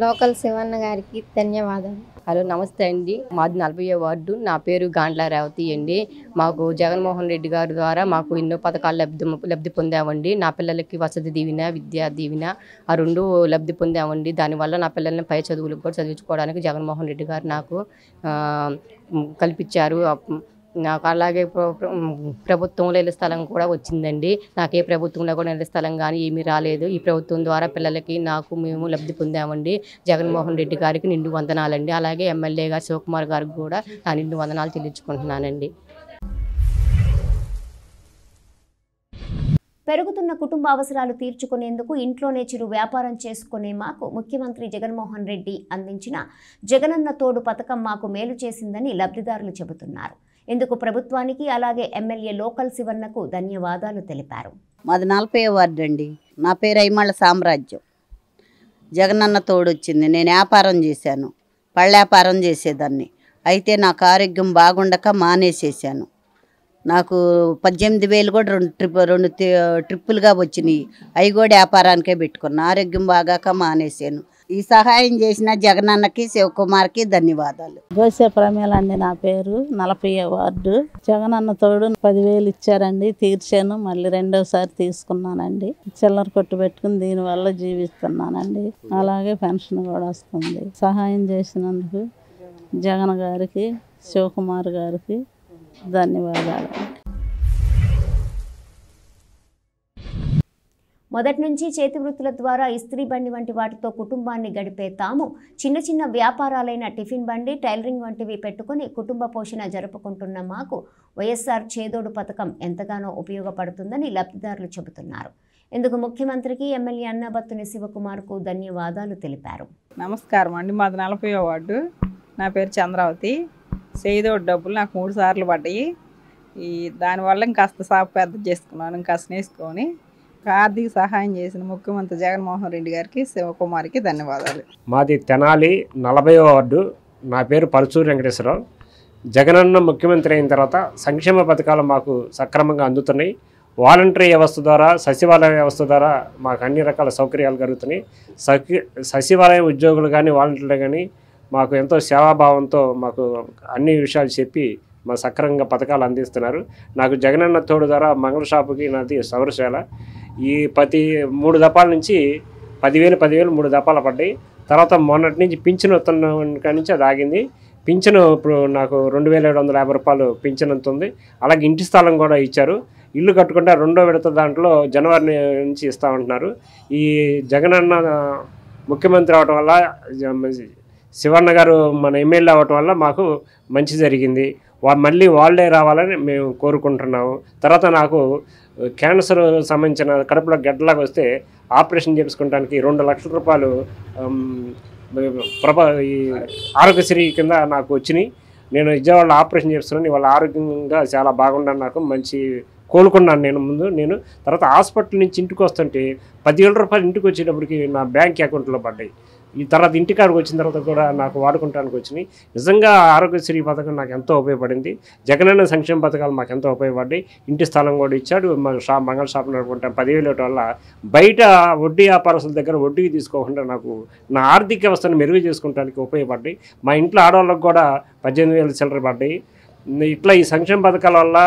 లోకల్ శివన్న గారికి ధన్యవాదాలు. హలో, నమస్తే అండి. మాది 40వ వార్డు. నా పేరు గాండ్ల రేవతి అండి. మాకు జగన్మోహన్ రెడ్డి గారి ద్వారా మాకు ఎన్నో పథకాలు లబ్ధి పొందామండి. నా పిల్లలకి వసతి దీవెన, విద్యా దీవెన ఆ 2 లబ్ధి పొందామండి. దానివల్ల నా పిల్లల్ని పై చదువులకు కూడా చదివించుకోవడానికి జగన్మోహన్ రెడ్డి గారు నాకు కల్పించారు. నాకు అలాగే ప్రభుత్వంలో ఇళ్ళ స్థలం కూడా వచ్చిందండి. నాకు ఏ ప్రభుత్వంలో కూడా ఇళ్ళ స్థలం కానీ ఏమీ రాలేదు. ఈ ప్రభుత్వం ద్వారా పిల్లలకి మేము లబ్ధి పొందామండి. జగన్మోహన్ రెడ్డి గారికి నిండు వందనాలండి. అలాగే ఎమ్మెల్యే గారు శివకుమార్ గారికి కూడా నా నిండు వందనాలు చెల్లించుకుంటున్నానండి. పెరుగుతున్న కుటుంబ అవసరాలు తీర్చుకునేందుకు ఇంట్లోనే చిరు వ్యాపారం చేసుకునే మాకు ముఖ్యమంత్రి జగన్మోహన్ రెడ్డి అందించిన జగనన్న తోడు పథకం మాకు మేలు చేసిందని లబ్ధిదారులు చెబుతున్నారు. ఇందుకు ప్రభుత్వానికి అలాగే ఎమ్మెల్యే లోకల్ శివన్నకు ధన్యవాదాలు తెలిపారు. మాది 40వ వార్డు అండి. నా పేరు ఐమాళ్ళ సామ్రాజ్యం. జగనన్న తోడు వచ్చింది. నేను వ్యాపారం చేశాను, పళ్ళ వ్యాపారం చేసేదాన్ని. అయితే నాకు ఆరోగ్యం బాగుండక మానేసేసాను. నాకు 18,000 కూడా రెండు ట్రిప్పులుగా వచ్చినాయి. అవి కూడా వ్యాపారానికే పెట్టుకున్నాను. ఆరోగ్యం బాగాక మానేసాను. ఈ సహాయం చేసిన జగనన్నకి, శివకుమార్కి ధన్యవాదాలు. గోసే ప్రమేల అండి నా పేరు. 40వ వార్డు. జగనన్న తోడు 10,000 ఇచ్చారండి, తీర్చాను. మళ్ళీ రెండోసారి తీసుకున్నానండి. చిల్లర కొట్టు పెట్టుకుని దీనివల్ల జీవిస్తున్నానండి. అలాగే పెన్షన్ కూడా వస్తుంది. సహాయం చేసినందుకు జగన్ గారికి, శివకుమార్ గారికి ధన్యవాదాలు. మొదటి నుంచి చేతి వృత్తుల ద్వారా ఇస్త్రీ బండి వంటి వాటితో కుటుంబాన్ని గడిపే తాము చిన్న చిన్న వ్యాపారాలైన టిఫిన్ బండి, టైలరింగ్ వంటివి పెట్టుకుని కుటుంబ పోషణ జరుపుకుంటున్న మాకు వైఎస్ఆర్ చేదోడు పథకం ఎంతగానో ఉపయోగపడుతుందని లబ్ధిదారులు చెబుతున్నారు. ఇందుకు ముఖ్యమంత్రికి ఎమ్మెల్యే అన్నాబత్తుని శివకుమార్కు ధన్యవాదాలు తెలిపారు. నమస్కారం అండి. మాది 40వ వార్డు. నా పేరు చంద్రావతి. చేదోడు డబ్బులు నాకు 3 సార్లు పడ్డాయి. దానివల్ల ఇంకాస్త షాప్ పెద్ద చేసుకున్నాను. ఇంకాస్త వేసుకొని ఆర్థిక సహాయం చేసిన ముఖ్యమంత్రి జగన్మోహన్ రెడ్డి గారికి, శివకుమార్కి ధన్యవాదాలు. మాది తెనాలి 40వ వార్డు. నా పేరు పరుచూరి వెంకటేశ్వరరావు. జగనన్న ముఖ్యమంత్రి అయిన తర్వాత సంక్షేమ పథకాలు మాకు సక్రమంగా అందుతున్నాయి. వాలంటరీ వ్యవస్థ ద్వారా, సచివాలయ వ్యవస్థ ద్వారా మాకు అన్ని రకాల సౌకర్యాలు కలుగుతున్నాయి. సచివాలయం ఉద్యోగులు కానీ, వాలంటీర్లు కానీ మాకు ఎంతో సేవాభావంతో మాకు అన్ని విషయాలు చెప్పి మా సక్రమంగా పథకాలు అందిస్తున్నారు. నాకు జగనన్న తోడు ద్వారా మంగళ షాపుకి నాది సౌరశాల. ఈ ప్రతి 3 దఫాల నుంచి 10,000 3 దఫాలు పడ్డాయి. తర్వాత మొన్నటి నుంచి పింఛను వస్తున్న కాడి నుంచి అది ఆగింది. పింఛను ఇప్పుడు నాకు 2,750 రూపాయలు పింఛను ఉంటుంది. అలాగే ఇంటి స్థలం కూడా ఇచ్చారు. ఇల్లు కట్టుకుంటే 2వ విడత దాంట్లో జనవరి నుంచి ఇస్తామంటున్నారు. ఈ జగనన్న ముఖ్యమంత్రి అవటం వల్ల, శివన్న గారు మన ఎమ్మెల్యే అవ్వటం వల్ల మాకు మంచి జరిగింది. మళ్ళీ వాళ్ళే రావాలని మేము కోరుకుంటున్నాము. తర్వాత నాకు క్యాన్సర్ సంబంధించిన కడుపులో గడ్డలాగా వస్తే ఆపరేషన్ చేసుకుంటానికి 2 లక్షల రూపాయలు ఈ ఆరోగ్యశ్రీ కింద నాకు వచ్చినాయి. నేను విజయవాడలో ఆపరేషన్ చేస్తున్నాను. వాళ్ళ ఆరోగ్యంగా చాలా బాగున్నాను. నాకు మంచి కోలుకున్నాను నేను. తర్వాత హాస్పిటల్ నుంచి ఇంటికి వస్తుంటే 10,000 రూపాయలు ఇంటికి వచ్చేటప్పటికి నా బ్యాంక్ అకౌంట్లో పడ్డాయి. ఈ తర్వాత ఇంటికాడికి వచ్చిన తర్వాత కూడా నాకు వాడుకుంటానికి వచ్చినాయి. నిజంగా ఆరోగ్యశ్రీ పథకం నాకు ఎంతో ఉపయోగపడింది. జగనన్న సంక్షేమ పథకాలు మాకు ఎంతో ఉపయోగపడ్డాయి. ఇంటి స్థలం కూడా ఇచ్చాడు. మంగళ షాప్ నడుపుకుంటాం. 10,000 వల్ల బయట వడ్డీ వ్యాపారస్తుల దగ్గర వడ్డీకి తీసుకోకుండా నాకు నా ఆర్థిక వ్యవస్థను మెరుగు చేసుకుంటానికి ఉపయోగపడ్డాయి. మా ఇంట్లో ఆడవాళ్ళకు కూడా 18,000 చిల్లర పడ్డాయి. ఇట్లా ఈ సంక్షేమ పథకాల వల్ల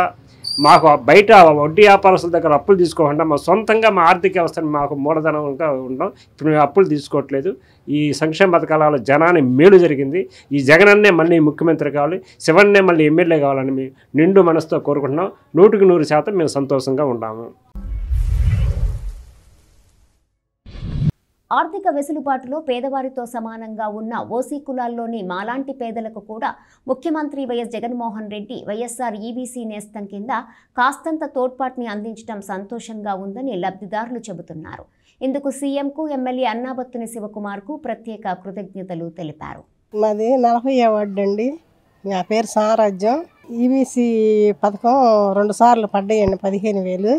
మాకు బయట వడ్డీ వ్యాపారస్తుల దగ్గర అప్పులు తీసుకోకుండా మా సొంతంగా మా ఆర్థిక వ్యవస్థను మాకు మూలధనంగా ఉంటాం. ఇప్పుడు మేము అప్పులు తీసుకోవట్లేదు. ఈ సంక్షేమ పథకాల జనాన్ని మేలు జరిగింది. ఈ జగనన్నే మళ్ళీ ముఖ్యమంత్రి కావాలి, శివన్నే మళ్ళీ ఎమ్మెల్యే కావాలని మేము నిండు మనసుతో కోరుకుంటున్నాం. 100% మేము సంతోషంగా ఉన్నాము. ఆర్థిక వెసులుబాటులో పేదవారితో సమానంగా ఉన్న ఓసీ కులాల్లోని మాలాంటి పేదలకు కూడా ముఖ్యమంత్రి వైఎస్ జగన్మోహన్ రెడ్డి వైఎస్ఆర్ ఈబీసీ నేస్తం కింద కాస్తంత తోడ్పాటుని అందించడం సంతోషంగా ఉందని లబ్ధిదారులు చెబుతున్నారు. ఇందుకు సీఎంకు ఎమ్మెల్యే అన్నాబత్తుని శివకుమార్కు ప్రత్యేక కృతజ్ఞతలు తెలిపారు. మాది 40వ వార్డు అండి. నా పేరు సామ్రాజ్యం. ఈబీసీ పథకం 2 సార్లు పడ్డాయండి, 15,000.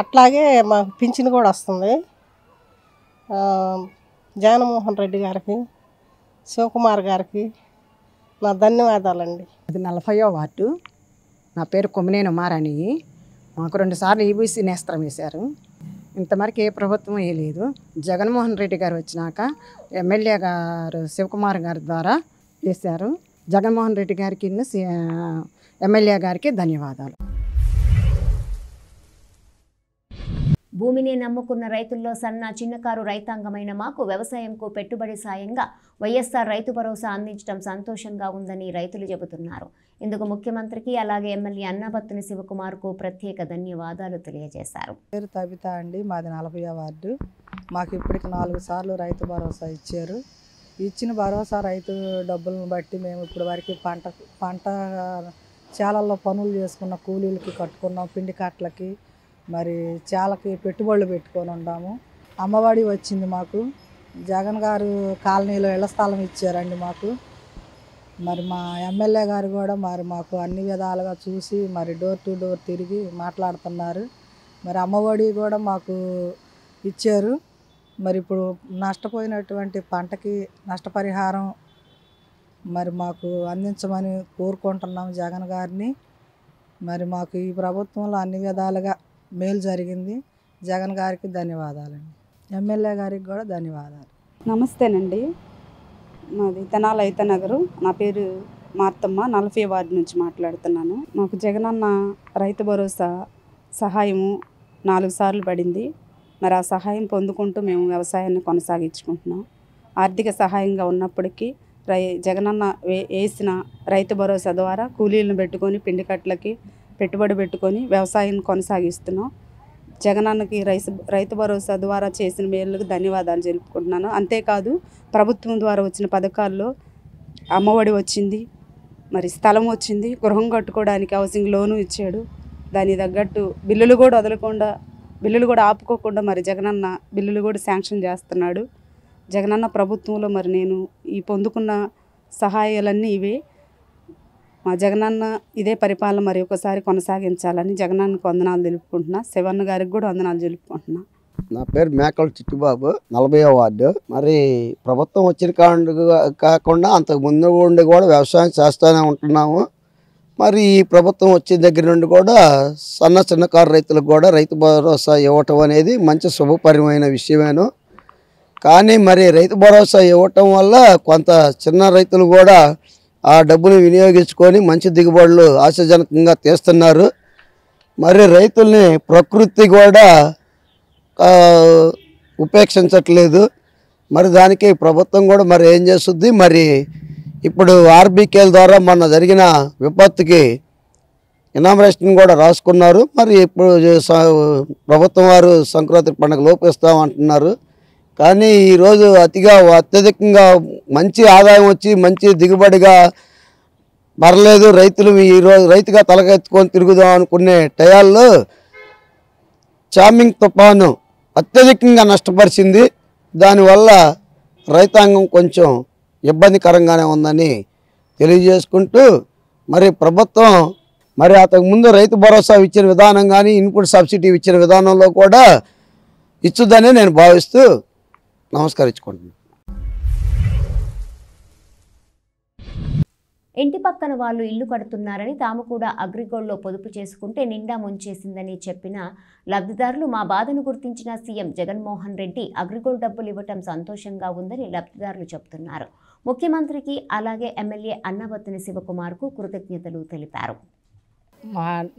అట్లాగే మాకు పింఛన్ కూడా వస్తుంది. జగన్మోహన్ రెడ్డి గారికి, శివకుమార్ గారికి నా ధన్యవాదాలండి. అది 40వ వార్డు. నా పేరు కొమ్మినేని ఉమారాణి. మాకు 2 సార్లు ఈబీసీ నేస్త్రం వేశారు. ఇంతవరకు ఏ ప్రభుత్వం వేయలేదు. జగన్మోహన్ రెడ్డి గారు వచ్చినాక ఎమ్మెల్యే గారు శివకుమార్ గారి ద్వారా వేశారు. జగన్మోహన్ రెడ్డి గారికి, ఎమ్మెల్యే గారికి ధన్యవాదాలు. భూమిని నమ్ముకున్న రైతుల్లో సన్న చిన్నకారు రైతాంగమైన మాకు వ్యవసాయంకు పెట్టుబడి సాయంగా వైఎస్ఆర్ రైతు భరోసా అందించడం సంతోషంగా ఉందని రైతులు చెబుతున్నారు. ఇందుకు ముఖ్యమంత్రికి అలాగే ఎమ్మెల్యే అన్నాబత్తుని శివకుమార్కు ప్రత్యేక ధన్యవాదాలు తెలియజేశారు. పేరు తబిత అండి. మాది 40వ వార్డు. మాకు ఇప్పటికి 4 సార్లు రైతు భరోసా ఇచ్చారు. ఇచ్చిన భరోసా రైతు డబ్బులను బట్టి మేము ఇప్పటి వరకు పంట చేలల్లో పనులు చేసుకున్న కూలీలకి కట్టుకున్నాం, పిండి కట్టలకి మరి చాలాకి పెట్టుబడులు పెట్టుకొని ఉన్నాము. అమ్మఒడి వచ్చింది మాకు. జగన్ గారు కాలనీలో ఇళ్ల స్థలం ఇచ్చారండి మాకు. మరి మా ఎమ్మెల్యే గారు కూడా మరి మాకు అన్ని విధాలుగా చూసి మరి డోర్ టు డోర్ తిరిగి మాట్లాడుతున్నారు. మరి అమ్మఒడి కూడా మాకు ఇచ్చారు. మరి ఇప్పుడు నష్టపోయినటువంటి పంటకి నష్టపరిహారం మరి మాకు అందించమని కోరుకుంటున్నాం జగన్ గారిని. మరి మాకు ఈ ప్రభుత్వంలో అన్ని విధాలుగా మేలు జరిగింది. జగన్ గారికి ధన్యవాదాలండి. ఎమ్మెల్యే గారికి కూడా ధన్యవాదాలు. నమస్తేనండి. మాది తెనాలి ఐతనగరు. నా పేరు మార్తమ్మ. 40 వార్డు నుంచి మాట్లాడుతున్నాను. మాకు జగనన్న రైతు భరోసా సహాయము 4 సార్లు పడింది. మరి ఆ సహాయం పొందుకుంటూ మేము వ్యవసాయాన్ని కొనసాగించుకుంటున్నాం. ఆర్థిక సహాయంగా ఉన్నప్పటికీ జగనన్న వేసిన రైతు భరోసా ద్వారా కూలీలను పెట్టుకొని పిండి కట్టలకి పెట్టుబడి పెట్టుకొని వ్యవసాయం కొనసాగిస్తున్నాం. జగనన్నకి రైతు భరోసా ద్వారా చేసిన మేలుకు ధన్యవాదాలు తెలుపుకుంటున్నాను. అంతేకాదు ప్రభుత్వం ద్వారా వచ్చిన పథకాల్లో అమ్మఒడి వచ్చింది, మరి స్థలం వచ్చింది, గృహం కట్టుకోవడానికి హౌసింగ్ లోను ఇచ్చాడు. దానికి తగ్గట్టు బిల్లులు కూడా ఆపుకోకుండా మరి జగనన్న బిల్లులు కూడా శాంక్షన్ చేస్తున్నాడు. జగనన్న ప్రభుత్వంలో మరి నేను ఈ పొందుకున్న సహాయాలన్నీ ఇవే. మా జగనన్న ఇదే పరిపాలన మరి ఒకసారి కొనసాగించాలని జగనన్నకు వందనాలు తెలుపుకుంటున్నా. శివన్న గారికి కూడా వందనాలు తెలుపుకుంటున్నా. నా పేరు మేకల చిట్టుబాబు, 40వ వార్డు. మరి ప్రభుత్వం వచ్చిన కాకుండా అంతకు ముందు ఉండి కూడా వ్యవసాయం చేస్తూనే ఉంటున్నాము. మరి ఈ ప్రభుత్వం వచ్చిన దగ్గర నుండి కూడా చిన్నకారు రైతులకు కూడా రైతు భరోసా ఇవ్వటం అనేది మంచి శుభపరమైన విషయమేను. కానీ మరి రైతు భరోసా ఇవ్వటం వల్ల కొంత చిన్న రైతులు కూడా ఆ డబ్బును వినియోగించుకొని మంచి దిగుబడులు ఆశాజనకంగా తీస్తున్నారు. మరి రైతుల్ని ప్రకృతి కూడా ఉపేక్షించట్లేదు. మరి దానికి ప్రభుత్వం కూడా మరి ఏం చేస్తుంది, మరి ఇప్పుడు ఆర్బీకేల ద్వారా మొన్న జరిగిన విపత్తుకి ఇనామరేషన్ కూడా రాసుకున్నారు. మరి ఇప్పుడు ప్రభుత్వం వారు సంక్రాంతి పండుగ లోపిస్తామంటున్నారు. కానీ ఈరోజు అత్యధికంగా మంచి ఆదాయం వచ్చి మంచి దిగుబడిగా పర్లేదు రైతులు ఈరోజు రైతుగా తలకెత్తుకొని తిరుగుదాం అనుకునే టయాల్లో చామింగ్ తుఫాను అత్యధికంగా నష్టపరిచింది. దానివల్ల రైతాంగం కొంచెం ఇబ్బందికరంగానే ఉందని తెలియజేసుకుంటూ, మరి ప్రభుత్వం మరి అంతకుముందు రైతు భరోసా ఇచ్చిన విధానం కానీ ఇన్పుట్ సబ్సిడీ ఇచ్చిన విధానంలో కూడా ఇచ్చుదని నేను భావిస్తూ నమస్కరించుకుంటున్నాను. ఇంటి పక్కన వాళ్ళు ఇల్లు కడుతున్నారని తాము కూడా అగ్రిగోల్డ్లో పొదుపు చేసుకుంటే నిండా ముంచేసిందని చెప్పిన లబ్ధిదారులు మా బాధను గుర్తించిన సీఎం జగన్మోహన్ రెడ్డి అగ్రిగోల్డ్ డబ్బులు ఇవ్వటం సంతోషంగా ఉందని లబ్ధిదారులు చెబుతున్నారు. ముఖ్యమంత్రికి అలాగే ఎమ్మెల్యే అన్నబత్తుని శివకుమార్కు కృతజ్ఞతలు తెలిపారు.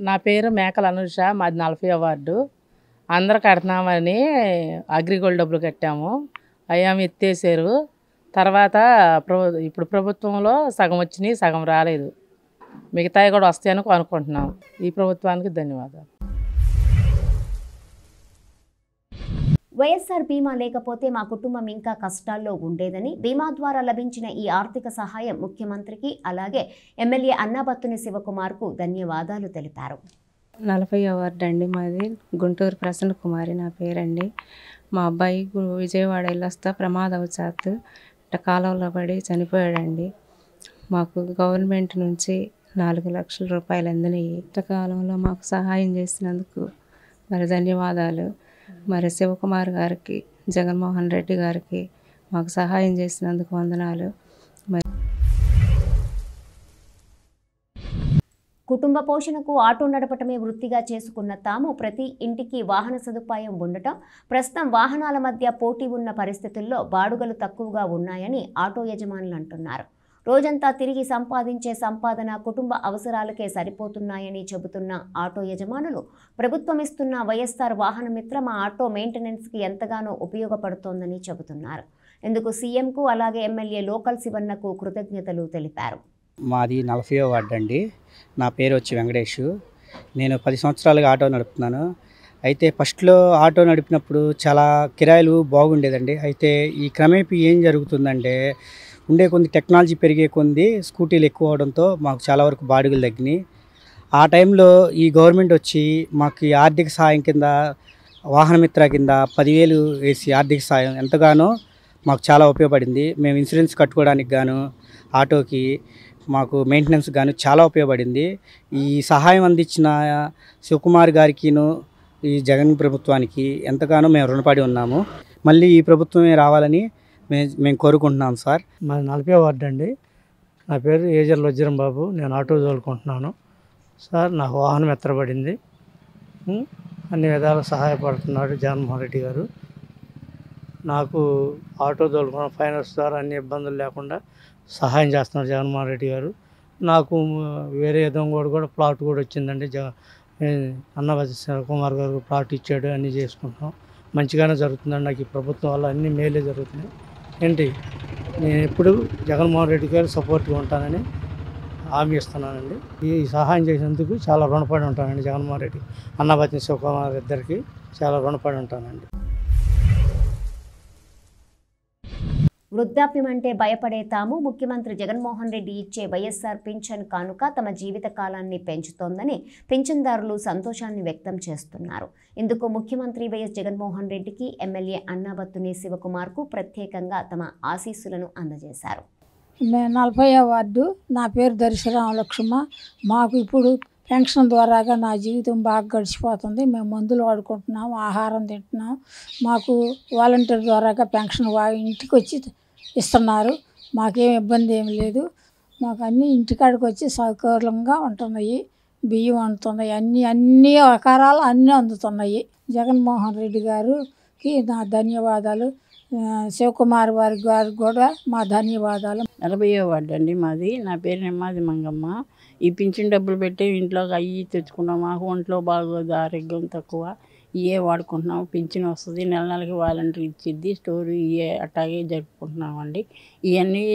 నా పేరు మేకల అనుష. మాది 40వ వార్డు. అందరు కడుతున్నామని అగ్రిగోల్డ్ డబ్బులు కట్టాము. అయ్యాము ఎత్తేసారు. తర్వాత ఇప్పుడు ప్రభుత్వంలో సగం వచ్చినాయి, సగం రాలేదు. మిగతాయి కూడా వస్తాయని అనుకుంటున్నాం. ఈ ప్రభుత్వానికి ధన్యవాదాలు. వైఎస్ఆర్ బీమా లేకపోతే మా కుటుంబం ఇంకా కష్టాల్లో ఉండేదని, బీమా ద్వారా లభించిన ఈ ఆర్థిక సహాయం ముఖ్యమంత్రికి అలాగే ఎమ్మెల్యే అన్నాబత్తుని శివకుమార్కు ధన్యవాదాలు తెలిపారు. 40వ వార్డు అండి మాది. గుంటూరు ప్రసన్న కుమారి నా పేరండి. మా అబ్బాయి విజయవాడ వెళ్ళొస్తా ప్రమాదవశాత్తు కాలంలో పడి చనిపోయాడండి. మాకు గవర్నమెంట్ నుంచి 4 లక్షల రూపాయలు అందినాయి. కాలంలో మాకు సహాయం చేసినందుకు మరి ధన్యవాదాలు. మరి శివకుమార్ గారికి, జగన్మోహన్ రెడ్డి గారికి మాకు సహాయం చేసినందుకు వందనాలు. కుటుంబ పోషణకు ఆటో నడపటమే వృత్తిగా చేసుకున్న తాము ప్రతి ఇంటికి వాహన సదుపాయం ఉండటం, ప్రస్తుతం వాహనాల మధ్య పోటీ ఉన్న పరిస్థితుల్లో బాడుగలు తక్కువగా ఉన్నాయని ఆటో యజమానులు అంటున్నారు. రోజంతా తిరిగి సంపాదించే సంపాదన కుటుంబ అవసరాలకే సరిపోతున్నాయని చెబుతున్న ఆటో యజమానులు ప్రభుత్వం ఇస్తున్న వైఎస్ఆర్ వాహన మిత్ర మా ఆటో మెయింటెనెన్స్కి ఎంతగానో ఉపయోగపడుతోందని చెబుతున్నారు. ఇందుకు సీఎంకు అలాగే ఎమ్మెల్యే లోకల్ శివన్నకు కృతజ్ఞతలు తెలిపారు. మాది 40వ వార్డు అండి. నా పేరు వచ్చి వెంకటేష్. నేను 10 సంవత్సరాలుగా ఆటో నడుపుతున్నాను. అయితే ఫస్ట్లో ఆటో నడిపినప్పుడు చాలా కిరాయిలు బాగుండేదండి. అయితే ఈ క్రమేపీ ఏం జరుగుతుందంటే ఉండే కొద్ది టెక్నాలజీ పెరిగే కొద్ది స్కూటీలు ఎక్కువ అవడంతో మాకు చాలా వరకు బాడుగులు తగ్గినాయి. ఆ టైంలో ఈ గవర్నమెంట్ వచ్చి మాకు ఈ ఆర్థిక సహాయం కింద వాహనమిత్ర కింద 10,000 వేసి ఆర్థిక సహాయం ఎంతగానో మాకు చాలా ఉపయోగపడింది. మేము ఇన్సూరెన్స్ కట్టుకోవడానికి గాను ఆటోకి మాకు మెయింటెనెన్స్ గాను చాలా ఉపయోగపడింది. ఈ సహాయం అందించిన శివకుమార్ గారికిను ఈ జగన్ ప్రభుత్వానికి ఎంతగానో మేము రుణపడి ఉన్నాము. మళ్ళీ ఈ ప్రభుత్వమే రావాలని మేము కోరుకుంటున్నాం సార్. మాది 40వ వార్డు అండి. నా పేరు ఏజర్ల వజ్రం బాబు. నేను ఆటో తోలుకుంటున్నాను సార్. నాకు వాహనం ఎత్తబడింది. అన్ని విధాలు సహాయపడుతున్నాడు జగన్మోహన్ రెడ్డి గారు. నాకు ఆటో తోలుకున్న ఫైనాన్స్ ద్వారా అన్ని ఇబ్బందులు లేకుండా సహాయం చేస్తున్నారు జగన్మోహన్ రెడ్డి గారు. నాకు వేరే విధంగా కూడా ప్లాట్ కూడా వచ్చిందండి. అన్నవతి కుమార్ గారు ప్లాట్ ఇచ్చాడు. అన్నీ చేసుకుంటున్నాం. మంచిగానే జరుగుతుందండి. నాకు ఈ ప్రభుత్వం వల్ల అన్ని మేలే జరుగుతున్నాయి. ఏంటి నేను ఎప్పుడు జగన్మోహన్ రెడ్డి గారు సపోర్ట్గా ఉంటానని హామీ ఇస్తున్నానండి. ఈ సహాయం చేసినందుకు చాలా రుణపడి ఉంటానండి జగన్మోహన్ రెడ్డి, అన్నవతి శివకుమార్ ఇద్దరికి చాలా రుణపడి ఉంటానండి. వృద్ధాప్యం అంటే భయపడే తాము ముఖ్యమంత్రి జగన్మోహన్ రెడ్డి ఇచ్చే వైఎస్ఆర్ పింఛన్ కానుక తమ జీవిత కాలాన్ని పెంచుతోందని పింఛన్దారులు సంతోషాన్ని వ్యక్తం చేస్తున్నారు. ఇందుకు ముఖ్యమంత్రి వైఎస్ జగన్మోహన్ రెడ్డికి ఎమ్మెల్యే అన్నాబత్తుని శివకుమార్కు ప్రత్యేకంగా తమ ఆశీస్సులను అందజేశారు. నేను 40వ వార్డు. నా పేరు దర్శరామలక్ష్మ. మాకు ఇప్పుడు పెన్షన్ ద్వారాగా నా జీవితం బాగా గడిచిపోతుంది. మేము మందులు వాడుకుంటున్నాం, ఆహారం తింటున్నాం. మాకు వాలంటీర్ ద్వారాగా పెన్షన్ ఇంటికి వచ్చి ఇస్తున్నారు. మాకేం ఇబ్బంది ఏమి లేదు. మాకు అన్నీ ఇంటికాడికి వచ్చి సౌకర్యంగా ఉంటున్నాయి. బియ్యం అందుతున్నాయి, అన్ని ఆకారాలు అన్నీ అందుతున్నాయి. జగన్మోహన్ రెడ్డి గారికి నా ధన్యవాదాలు. శివకుమార్ గారికి కూడా మా ధన్యవాదాలు. 40వ వార్డు అండి మాది. నా పేరు నెమ్మాది మంగమ్మ. ఈ పింఛన్ డబ్బులు పెట్టి ఇంట్లో అయ్యి తెచ్చుకున్నాం. మాకు ఒంట్లో బాగోదు, ఆరోగ్యం తక్కువ. ఇవే వాడుకుంటున్నాం. పింఛన్ వస్తుంది, నెల నెలకి వాలంటీర్ ఇచ్చిద్ది, స్టోర్ ఇవే అట్లాగే జరుపుకుంటున్నామండి. ఇవన్నీ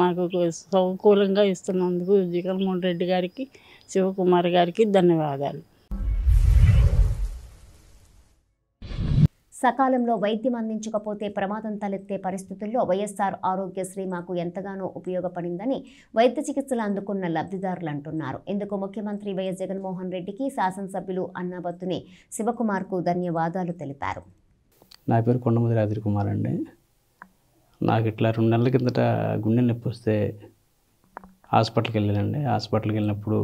మాకు సౌకూలంగా ఇస్తున్నందుకు జగన్మోహన్ రెడ్డి గారికి, శివకుమార్ గారికి ధన్యవాదాలు. సకాలంలో వైద్యం అందించకపోతే ప్రమాదం తలెత్తే పరిస్థితుల్లో వైఎస్ఆర్ ఆరోగ్యశ్రీ మాకు ఎంతగానో ఉపయోగపడిందని వైద్య చికిత్సలు అందుకున్న లబ్ధిదారులు అంటున్నారు. ఇందుకు ముఖ్యమంత్రి వైఎస్ జగన్మోహన్ రెడ్డికి శాసనసభ్యులు అన్నాబత్తుని శివకుమార్కు ధన్యవాదాలు తెలిపారు. నా పేరు కొండముది రాత్రి కుమార్ అండి. నాకు ఇట్లా 2 నెలల కిందట గుండె నొప్పి వస్తే హాస్పిటల్కి వెళ్ళానండి. హాస్పిటల్కి వెళ్ళినప్పుడు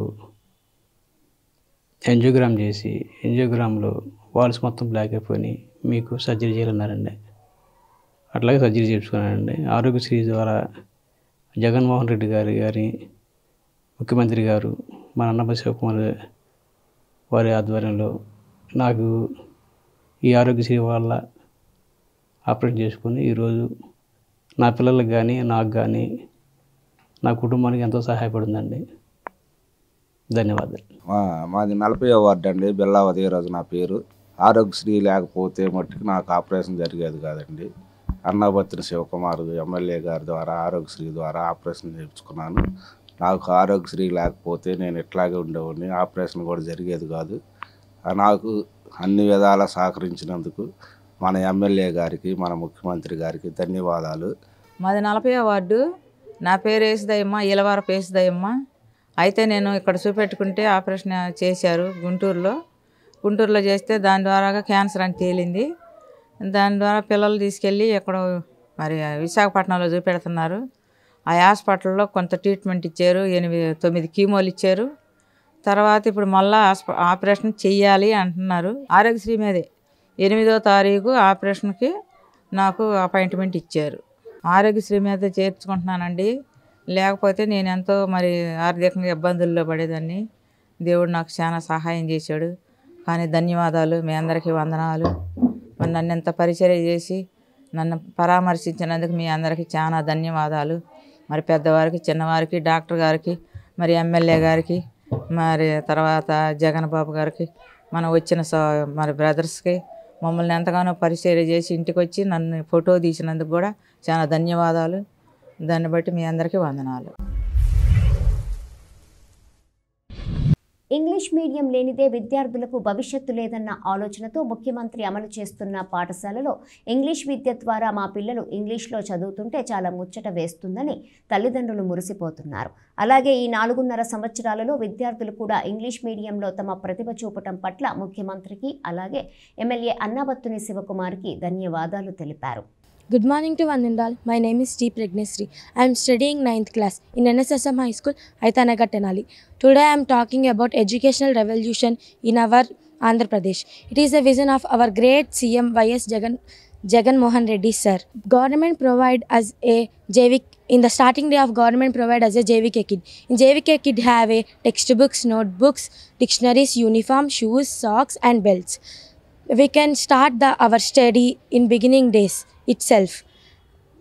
యాంజియోగ్రామ్ చేసి, యాంజియోగ్రామ్లో వాల్స్ మొత్తం బ్లాక్ అయిపోయి మీకు సర్జరీ చేయాలన్నారండి. అట్లాగే సర్జరీ చేయించుకున్నానండి. ఆరోగ్యశ్రీ ద్వారా జగన్మోహన్ రెడ్డి గారి ముఖ్యమంత్రి గారు మన అన్నపతి శివకుమార్ వారి ఆధ్వర్యంలో నాకు ఈ ఆరోగ్యశ్రీ వల్ల ఆపరేట్ చేసుకుని ఈరోజు నా పిల్లలకు కానీ నాకు కానీ నా కుటుంబానికి ఎంతో సహాయపడిందండి. ధన్యవాదాలు. మాది 40వ వార్డు అండి. బిల్లావతి రోజు నా పేరు. ఆరోగ్యశ్రీ లేకపోతే మట్టుకు నాకు ఆపరేషన్ జరిగేది కాదండి. అన్నాబత్తుని శివకుమార్ ఎమ్మెల్యే గారి ద్వారా ఆరోగ్యశ్రీ ద్వారా ఆపరేషన్ చేయించుకున్నాను. నాకు ఆరోగ్యశ్రీ లేకపోతే నేను ఇట్లాగే ఉండేవాడిని, ఆపరేషన్ కూడా జరిగేది కాదు. నాకు అన్ని విధాలా సహకరించినందుకు మన ఎమ్మెల్యే గారికి, మన ముఖ్యమంత్రి గారికి ధన్యవాదాలు. మాది 40వ వార్డు. నా పేరు ఏసుదయ్యమ్మ, ఇలవారపు ఏసుదయ్యమ్మ. అయితే నేను ఇక్కడ చూపెట్టుకుంటే ఆపరేషన్ చేశారు గుంటూరులో చేస్తే దాని ద్వారా క్యాన్సర్ అని తేలింది. దాని ద్వారా పిల్లలు తీసుకెళ్ళి ఎక్కడో మరి విశాఖపట్నంలో చూపెడుతున్నారు. ఆ హాస్పిటల్లో కొంత ట్రీట్మెంట్ ఇచ్చారు, 8-9 కీమోలు ఇచ్చారు. తర్వాత ఇప్పుడు మళ్ళీ ఆపరేషన్ చెయ్యాలి అంటున్నారు. ఆరోగ్యశ్రీ మీదే 8వ తారీఖు ఆపరేషన్కి నాకు అపాయింట్మెంట్ ఇచ్చారు. ఆరోగ్యశ్రీ మీద చేర్చుకుంటున్నానండి. లేకపోతే నేను ఎంతో మరి ఆర్థికంగా ఇబ్బందుల్లో పడేదాన్ని. దేవుడు నాకు చాలా సహాయం చేశాడు. కానీ ధన్యవాదాలు, మీ అందరికీ వందనాలు. మరి నన్ను ఎంత పరిచర్య చేసి నన్ను పరామర్శించినందుకు మీ అందరికీ చాలా ధన్యవాదాలు. మరి పెద్దవారికి, చిన్నవారికి, డాక్టర్ గారికి, మరి ఎమ్మెల్యే గారికి, మరి తర్వాత జగన్ బాబు గారికి, మనం వచ్చిన మరి బ్రదర్స్కి మమ్మల్ని ఎంతగానో పరిచర్య చేసి ఇంటికి వచ్చి నన్ను ఫోటో తీసినందుకు కూడా చాలా ధన్యవాదాలు. దాన్ని బట్టి మీ అందరికీ వందనాలు. ఇంగ్లీష్ మీడియం లేనిదే విద్యార్థులకు భవిష్యత్తు లేదన్న ఆలోచనతో ముఖ్యమంత్రి అమలు చేస్తున్న పాఠశాలలో ఇంగ్లీష్ విద్య ద్వారా మా పిల్లలు ఇంగ్లీష్లో చదువుతుంటే చాలా ముచ్చట వేస్తుందని తల్లిదండ్రులు మురిసిపోతున్నారు. అలాగే ఈ 4.5 సంవత్సరాలలో విద్యార్థులు కూడా ఇంగ్లీష్ మీడియంలో తమ ప్రతిభ చూపటం పట్ల ముఖ్యమంత్రికి అలాగే ఎమ్మెల్యే అన్నాబత్తుని శివకుమార్కి ధన్యవాదాలు తెలిపారు. Good morning to one and all. My name is T. Pragnesri. I am studying 9th class in NSSM High School, Aitanagar, Tenali. Today I am talking about educational revolution in our Andhra Pradesh. It is a vision of our great CM Y.S. Jagan Mohan Reddy sir. Government provide us a JVK. In the starting day of government provide us a JVK kit. In JVK kit have a textbooks, notebooks, dictionaries, uniform, shoes, socks and belts. We can start our study in beginning days itself,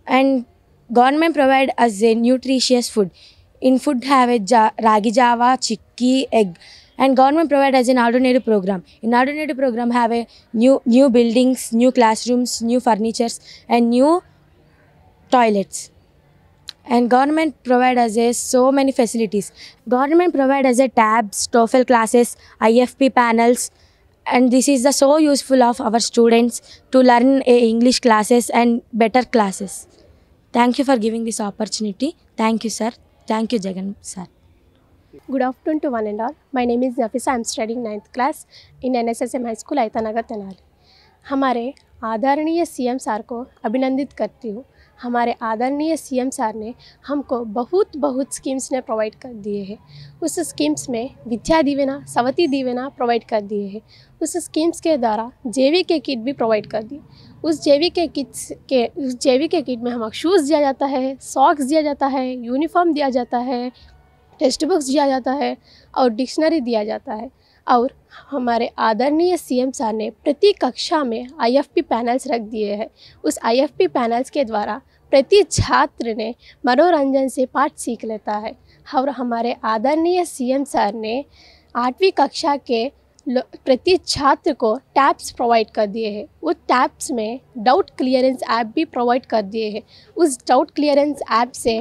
and government provide us a nutritious food. In food have a ragi java, chikki, egg, and government provide us an alternative program. In alternative program have a new buildings, new classrooms, new furnitures and new toilets. And government provide us so many facilities. Government provide us a tabs, TOEFL classes, IFP panels, and this is the so useful of our students to learn English classes and better classes. Thank you for giving this opportunity. Thank you sir. Thank you Jagan sir. Good afternoon to one and all. My name is Nafisa. I am studying 9th class in NSSM High School, Aitanagar, Tenali. हमारे आदरणीय सीएम सर को अभिनंदित करती हूँ. हमारे आदरणीय सीएम सर ने हमको बहुत स्कीम्स ने प्रोवाइड कर दिए हैं. उस स्कीम्स में विद्या दीवेना, सवती दीवेना प्रोवाइड कर दिए हैं. उस स्कीम्स के द्वारा JVK किट भी प्रोवाइड कर दी. उस JVK किट में हमें शूज़ दिया जाता है, सॉक्स दिया जाता है, यूनिफॉर्म दिया जाता है, टेक्स्ट बुक्स दिया जाता है और डिक्शनरी दिया जाता है. और हमारे आदरणीय सीएम सर ने प्रति कक्षा में IFP पैनल्स रख दिए हैं. उस IFP पैनल्स के द्वारा प्रति छात्र ने मनोरंजन से पाठ सीख लेता है. और हमारे आदरणीय सीएम सर ने 8वीं कक्षा के प्रति छात्र को टैब्स प्रोवाइड कर दिए हैं. उस टैब्स में डाउट क्लियरेंस ऐप भी प्रोवाइड कर दिए हैं. उस डाउट क्लियरेंस ऐप से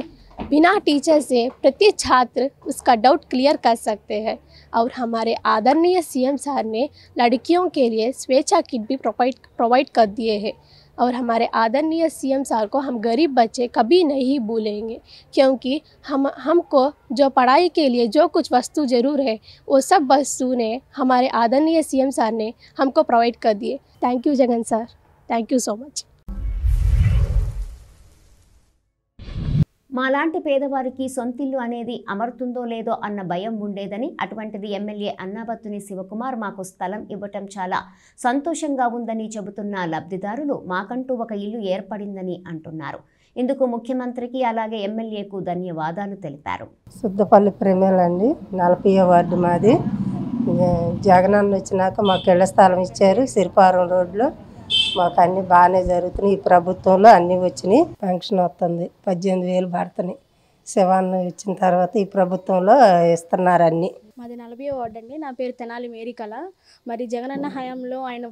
बिना टीचर से प्रति छात्र उसका डाउट क्लियर कर सकते हैं. और हमारे आदरणीय सीएम सर ने लड़कियों के लिए स्वेच्छा किट भी प्रोवाइड कर दिए हैं. और हमारे आदरणीय सीएम सर को हम गरीब बच्चे कभी नहीं भूलेंगे, क्योंकि हमको जो पढ़ाई के लिए जो कुछ वस्तु ज़रूर है वो सब वस्तु ने हमारे आदरणीय सीएम सर ने हमको प्रोवाइड कर दिए. Thank you Jagan sir. Thank you so much. మాలాంటి పేదవారికి సొంతిల్లు అనేది అమరుతుందో లేదో అన్న భయం ఉండేదని, అటువంటిది ఎమ్మెల్యే అన్నాబత్తుని శివకుమార్ మాకు స్థలం ఇవ్వటం చాలా సంతోషంగా ఉందని చెబుతున్న లబ్ధిదారులు మాకంటూ ఒక ఇల్లు ఏర్పడిందని అంటున్నారు. ఇందుకు ముఖ్యమంత్రికి అలాగే ఎమ్మెల్యేకు ధన్యవాదాలు తెలిపారు. సుద్దపల్లి ప్రేమలండి, 40వ వార్డు మాది. జగనన్న వచ్చినాక మాకు ఇళ్ల స్థలం ఇచ్చారు సిరిపారం రోడ్లో. మాకు అన్నీ బాగానే జరుగుతున్నాయి. ఈ ప్రభుత్వంలో అన్నీ వచ్చినాయి. పెన్షన్ వస్తుంది, 18,000 పడుతున్నాయి. శివాన్న వచ్చిన తర్వాత ఈ ప్రభుత్వంలో ఇస్తున్నారు అన్నీ. మాది 40వ వార్డు అండి. నా పేరు తెనాలి మేరీకళ. మరి జగనన్న హయాంలో ఆయన